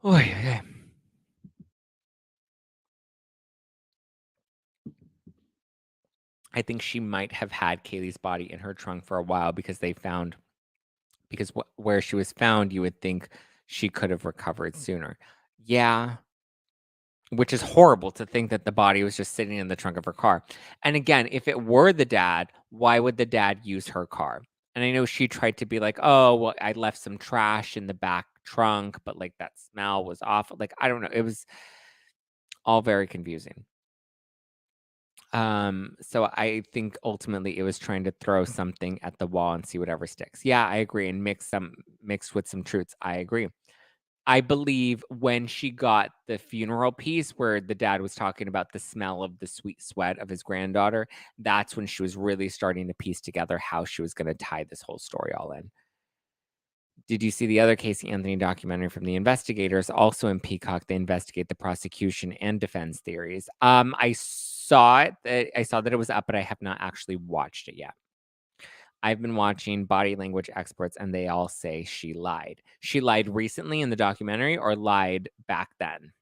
Oy, oy, oy. I think she might have had Kaylee's body in her trunk for a while because they found, because where she was found, you would think she could have recovered sooner. Yeah, which is horrible to think that the body was just sitting in the trunk of her car. And again, if it were the dad, why would the dad use her car? And I know she tried to be like, "Oh, well, I left some trash in the back trunk, but, like, that smell was awful." Like, I don't know, it was all very confusing. So I think ultimately it was trying to throw something at the wall and see whatever sticks. Yeah, I agree, and mixed with some truths. I agree. I believe when she got the funeral piece where the dad was talking about the smell of the sweet sweat of his granddaughter, that's when she was really starting to piece together how she was gonna tie this whole story all in. Did you see the other Casey Anthony documentary from the investigators? Also in Peacock, they investigate the prosecution and defense theories. I saw that it was up, but I have not actually watched it yet. I've been watching body language experts, and they all say she lied. She lied recently in the documentary or lied back then?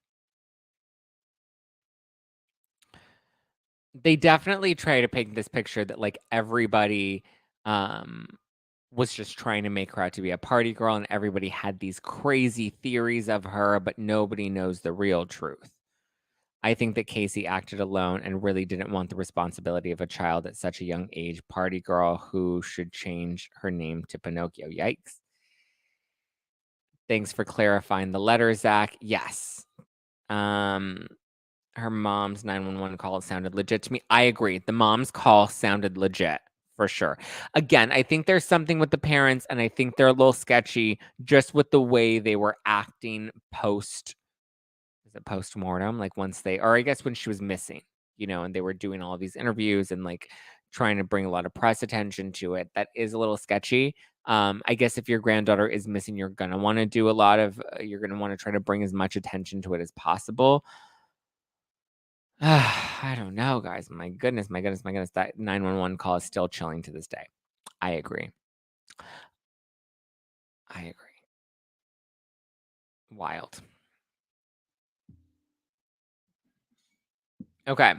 They definitely try to paint this picture that, like, everybody, um, was just trying to make her out to be a party girl, and everybody had these crazy theories of her, but nobody knows the real truth. I think that Casey acted alone and really didn't want the responsibility of a child at such a young age. Party girl who should change her name to Pinocchio. Yikes. Thanks for clarifying the letter, Zach. Yes. Um, Her mom's 911 call sounded legit to me. I agree. The mom's call sounded legit for sure. Again, I think there's something with the parents, and I think they're a little sketchy just with the way they were acting post is it postmortem? Like once they or I guess when she was missing, and they were doing all these interviews and like trying to bring a lot of press attention to it. That is a little sketchy. I guess if your granddaughter is missing, you're gonna want to do a lot of you're gonna want to try to bring as much attention to it as possible. I don't know, guys. My goodness, my goodness, my goodness. That 911 call is still chilling to this day. I agree. I agree. Wild. Okay.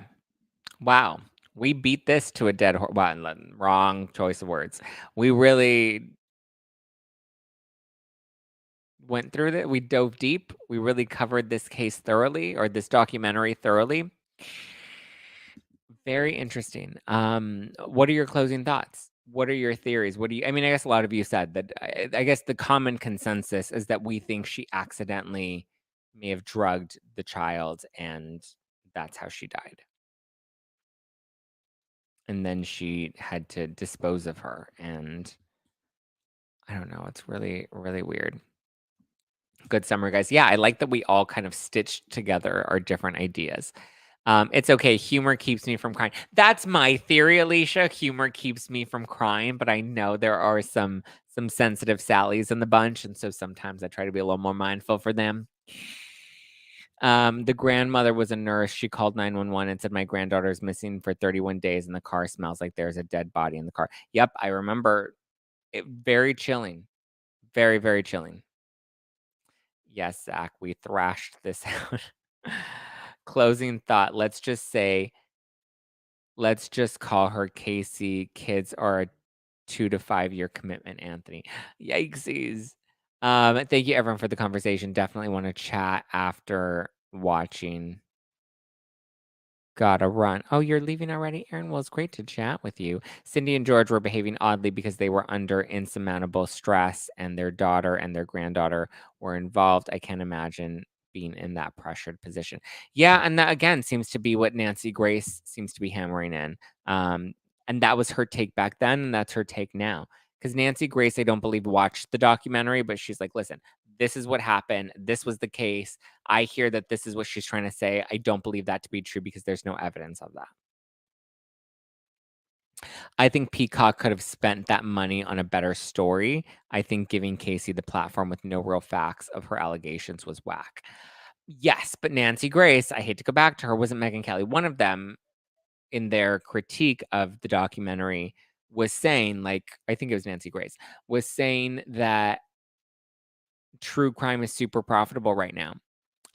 Wow. We beat this to a dead horse. Well, wrong choice of words. We really went through that. We dove deep. We really covered this case thoroughly, or this documentary thoroughly. Very interesting. What are your closing thoughts? What are your theories? I mean, I guess a lot of you said that. I guess the common consensus is that we think she accidentally may have drugged the child, and that's how she died. And then she had to dispose of her. And I don't know. It's really, really weird. Good summer, guys. Yeah, I like that we all kind of stitched together our different ideas. It's okay. Humor keeps me from crying. That's my theory, Alicia. Humor keeps me from crying, but I know there are some sensitive Sallys in the bunch, and so sometimes I try to be a little more mindful for them. The grandmother was a nurse. She called 911 and said, "My granddaughter is missing for 31 days, and the car smells like there's a dead body in the car." Yep, I remember. Very chilling. Very, very chilling. Yes, Zach, we thrashed this out. Closing thought. Let's just call her Casey. Kids are a 2 to 5 year commitment, Anthony. Yikesies. Thank you everyone for the conversation. Definitely want to chat after watching. Gotta run. Oh, you're leaving already, Aaron? Well, it's great to chat with you. Cindy and George were behaving oddly because they were under insurmountable stress, and their daughter and their granddaughter were involved. I can't imagine being in that pressured position. Yeah, and that again seems to be what Nancy Grace seems to be hammering in. Um, and that was her take back then, and that's her take now. Because Nancy Grace, I don't believe, watched the documentary, but she's like, listen, this is what happened. This was the case. I hear that this is what she's trying to say. I don't believe that to be true because there's no evidence of that. I think Peacock could have spent that money on a better story. I think giving Casey the platform with no real facts of her allegations was whack. Yes, but Nancy Grace, I hate to go back to her, wasn't Megyn Kelly. One of them in their critique of the documentary was saying, like, I think it was Nancy Grace, was saying that true crime is super profitable right now.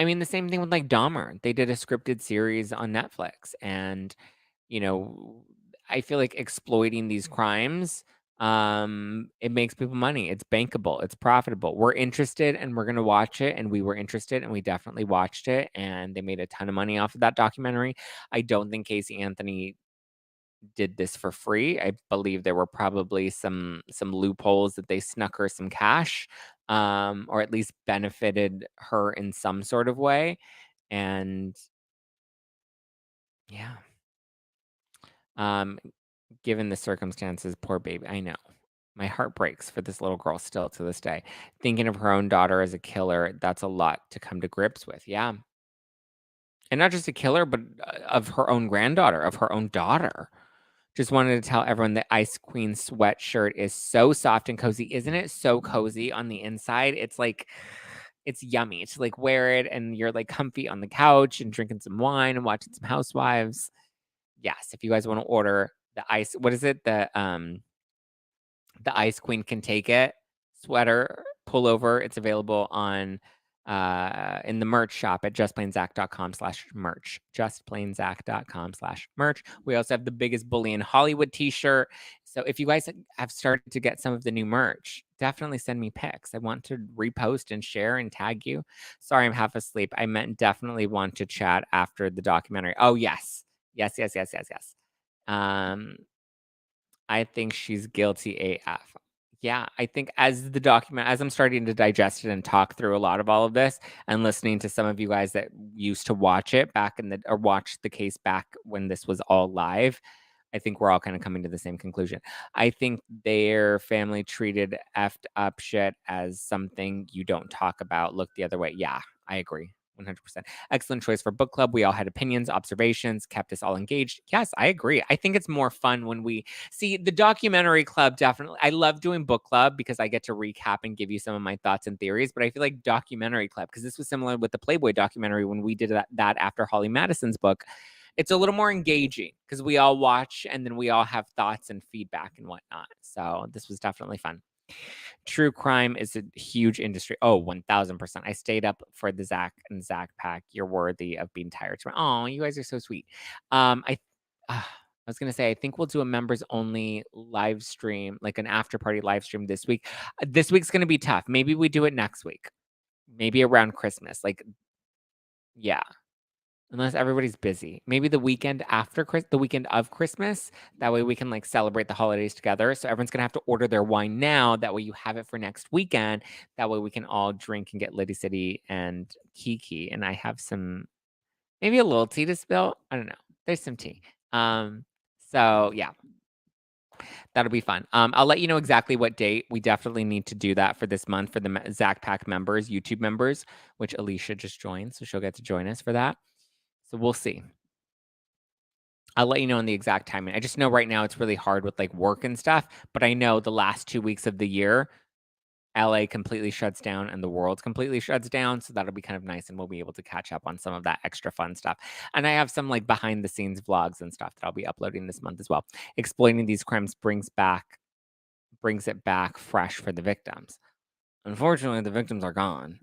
I mean, the same thing with like Dahmer. They did a scripted series on Netflix, and you know, I feel like exploiting these crimes It makes people money. It's bankable. It's profitable. We're interested and we're going to watch it. And we were interested and we definitely watched it. And they made a ton of money off of that documentary. I don't think Casey Anthony did this for free. I believe there were probably some loopholes that they snuck her some cash, or at least benefited her in some sort of way. And yeah, um, given the circumstances, poor baby. I know. My heart breaks for this little girl still to this day. Thinking of her own daughter as a killer, that's a lot to come to grips with. Yeah. And not just a killer, but of her own granddaughter, of her own daughter. Just wanted to tell everyone that Ice Queen sweatshirt is so soft and cozy. Isn't it so cozy on the inside? It's like, it's yummy to like wear it and you're like comfy on the couch and drinking some wine and watching some Housewives. Yes, if you guys want to order the ice, what is it? The Ice Queen Can Take It sweater pullover. It's available on in the merch shop at justplainzack.com/merch. Justplainzack.com/merch. We also have the biggest bully in Hollywood t-shirt. So if you guys have started to get some of the new merch, definitely send me pics. I want to repost and share and tag you. Sorry, I'm half asleep. I meant definitely want to chat after the documentary. Oh, yes. Yes, yes, yes, yes, yes. Um, I think she's guilty AF. Yeah, I think as I'm starting to digest it and talk through a lot of all of this and listening to some of you guys that used to watch it back or watch the case back when this was all live, I think we're all kind of coming to the same conclusion. I think their family treated effed up shit as something you don't talk about, look the other way. Yeah, I agree. 100%. Excellent choice for book club. We all had opinions, observations, kept us all engaged. Yes, I agree. I think it's more fun when we see the documentary club. Definitely. I love doing book club because I get to recap and give you some of my thoughts and theories. But I feel like documentary club, because this was similar with the Playboy documentary when we did that after Holly Madison's book, it's a little more engaging because we all watch and then we all have thoughts and feedback and whatnot. So this was definitely fun. True crime is a huge industry. Oh, 1000%. I stayed up for the Zack Pack. You're worthy of being tired. Oh, you guys are so sweet. I was gonna say, I think we'll do a members only live stream, like an after party live stream this week. This week's gonna be tough. Maybe we do it next week. Maybe around Christmas. Like, yeah. Unless everybody's busy. Maybe the weekend after the weekend of Christmas. That way we can like celebrate the holidays together. So everyone's gonna have to order their wine now. That way you have it for next weekend. That way we can all drink and get Liddy City and Kiki. And I have some maybe a little tea to spill. I don't know. There's some tea. So yeah, that'll be fun. I'll let you know exactly what date. We definitely need to do that for this month for the Zack Pack members, YouTube members, which Alicia just joined. So she'll get to join us for that. So we'll see. I'll let you know on the exact timing. I just know right now it's really hard with like work and stuff, but I know the last 2 weeks of the year, LA completely shuts down and the world completely shuts down. So that'll be kind of nice and we'll be able to catch up on some of that extra fun stuff. And I have some like behind the scenes vlogs and stuff that I'll be uploading this month as well. Exploiting these crimes brings it back fresh for the victims. Unfortunately, the victims are gone.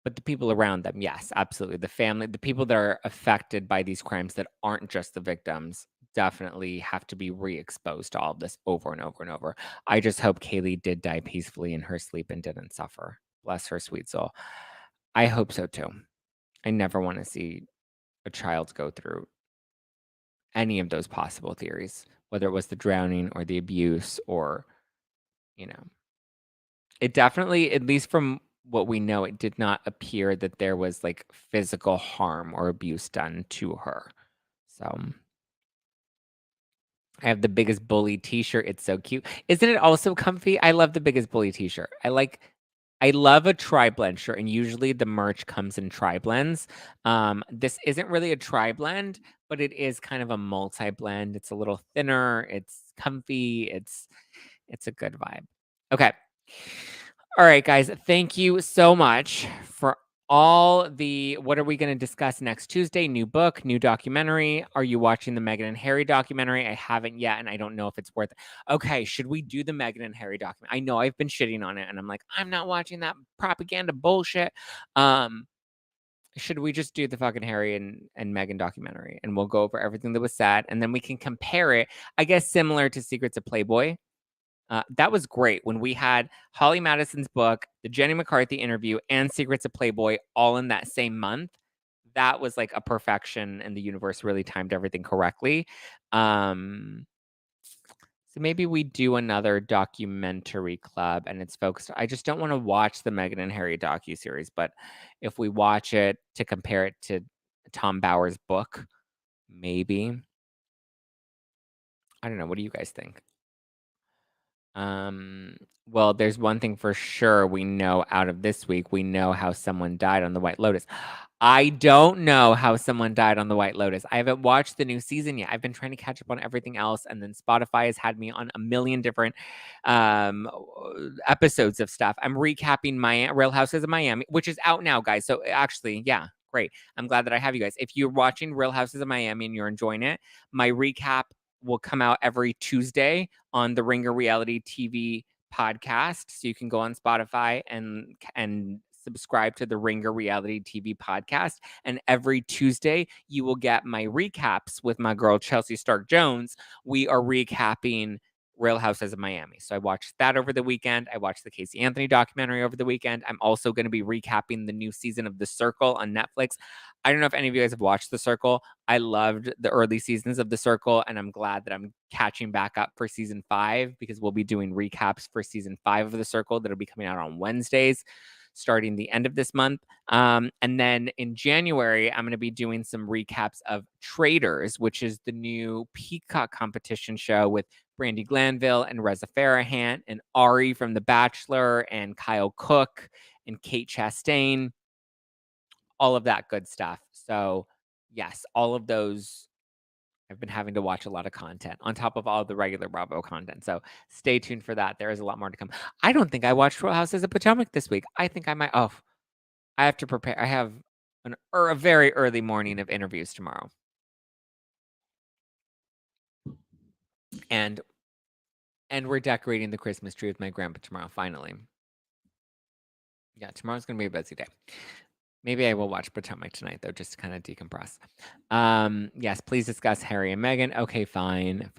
But the people around them, yes, absolutely. The family, the people that are affected by these crimes that aren't just the victims, definitely have to be re-exposed to all of this over and over and over. I just hope Kaylee did die peacefully in her sleep and didn't suffer. Bless her sweet soul. I hope so too. I never want to see a child go through any of those possible theories, whether it was the drowning or the abuse or, you know, it definitely, at least from what we know, it did not appear that there was like physical harm or abuse done to her. So I have the biggest bully t-shirt. It's so cute. Isn't it also comfy? I love the biggest bully t-shirt. I love a tri-blend shirt, and usually the merch comes in tri-blends. This isn't really a tri-blend, but it is kind of a multi-blend. It's a little thinner, it's comfy, it's a good vibe. Okay. All right, guys. Thank you so much for all the what are we going to discuss next Tuesday? New book, new documentary. Are you watching the Megyn and Harry documentary? I haven't yet, and I don't know if it's worth it. Okay, should we do the Megyn and Harry documentary? I know I've been shitting on it, and I'm like, I'm not watching that propaganda bullshit. Should we just do the fucking Harry and Meghan documentary, and we'll go over everything that was said, and then we can compare it, I guess, similar to Secrets of Playboy. That was great when we had Holly Madison's book, the Jenny McCarthy interview, and Secrets of Playboy all in that same month. That was like a perfection, and the universe really timed everything correctly. So maybe we do another documentary club, and it's focused. I just don't want to watch the Meghan and Harry docu-series, but if we watch it to compare it to Tom Bower's book, maybe. I don't know. What do you guys think? Well, there's one thing for sure we know out of this week. We know how someone died on the White Lotus. I don't know how someone died on the White Lotus. I haven't watched the new season yet. I've been trying to catch up on everything else, and then Spotify has had me on a million different um episodes of stuff. I'm recapping my Real Houses of Miami, which is out now, guys. So actually, yeah, great. I'm glad that I have you guys. If you're watching Real Houses of Miami and you're enjoying it, my recap will come out every Tuesday on the Ringer Reality TV podcast. So you can go on Spotify and subscribe to the Ringer Reality TV podcast. And every Tuesday, you will get my recaps with my girl Chelsea Stark Jones. We are recapping Real Houses of Miami. So I watched that over the weekend. I watched the Casey Anthony documentary over the weekend. I'm also going to be recapping the new season of The Circle on Netflix. I don't know if any of you guys have watched The Circle. I loved the early seasons of The Circle, and I'm glad that I'm catching back up for season 5 because we'll be doing recaps for season 5 of The Circle that'll be coming out on Wednesdays starting the end of this month. And then in January, I'm going to be doing some recaps of Traders, which is the new Peacock competition show with Brandi Glanville and Reza Farahant and Ari from The Bachelor and Kyle Cook and Kate Chastain, all of that good stuff. So, yes, all of those. I've been having to watch a lot of content on top of all the regular Bravo content. So stay tuned for that. There is a lot more to come. I don't think I watched Real Houses of Potomac this week. I think I might. Oh, I have to prepare. I have a very early morning of interviews tomorrow. And we're decorating the Christmas tree with my grandpa tomorrow, finally. Yeah, tomorrow's going to be a busy day. Maybe I will watch Potomac tonight, though, just to kind of decompress. Yes, please discuss Harry and Meghan. Okay, fine.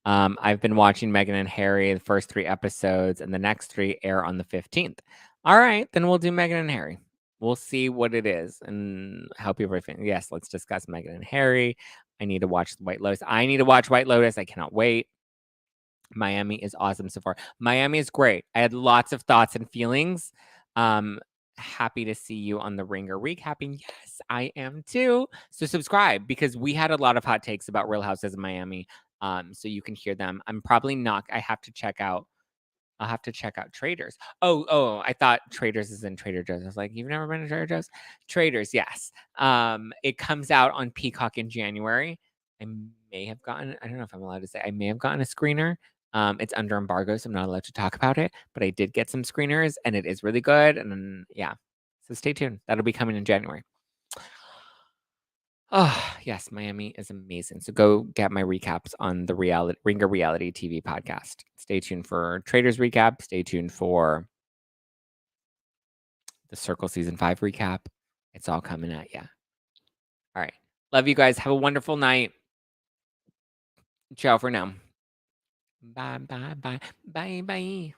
I've been watching Meghan and Harry, the first 3 episodes, and the next 3 air on the 15th. All right, then we'll do Meghan and Harry. We'll see what it is and how people are feeling. Yes, let's discuss Meghan and Harry. I need to watch the White Lotus. I need to watch White Lotus. I cannot wait. Miami is awesome so far. Miami is great. I had lots of thoughts and feelings. Happy to see you on the Ringer recapping. Yes, I am too. So subscribe because we had a lot of hot takes about Real Houses of Miami. So you can hear them. I'm probably not. I'll have to check out Traders. Oh, I thought Traders is in Trader Joe's. I was like, you've never been to Trader Joe's? Traders, yes. It comes out on Peacock in January. I may have gotten, I don't know if I'm allowed to say, I may have gotten a screener. It's under embargo, so I'm not allowed to talk about it, but I did get some screeners and it is really good. And yeah, so stay tuned. That'll be coming in January. Oh, yes, Miami is amazing. So go get my recaps on the Ringer Reality TV podcast. Stay tuned for Traders recap. Stay tuned for the Circle season 5 recap. It's all coming at you. All right. Love you guys. Have a wonderful night. Ciao for now. Bye.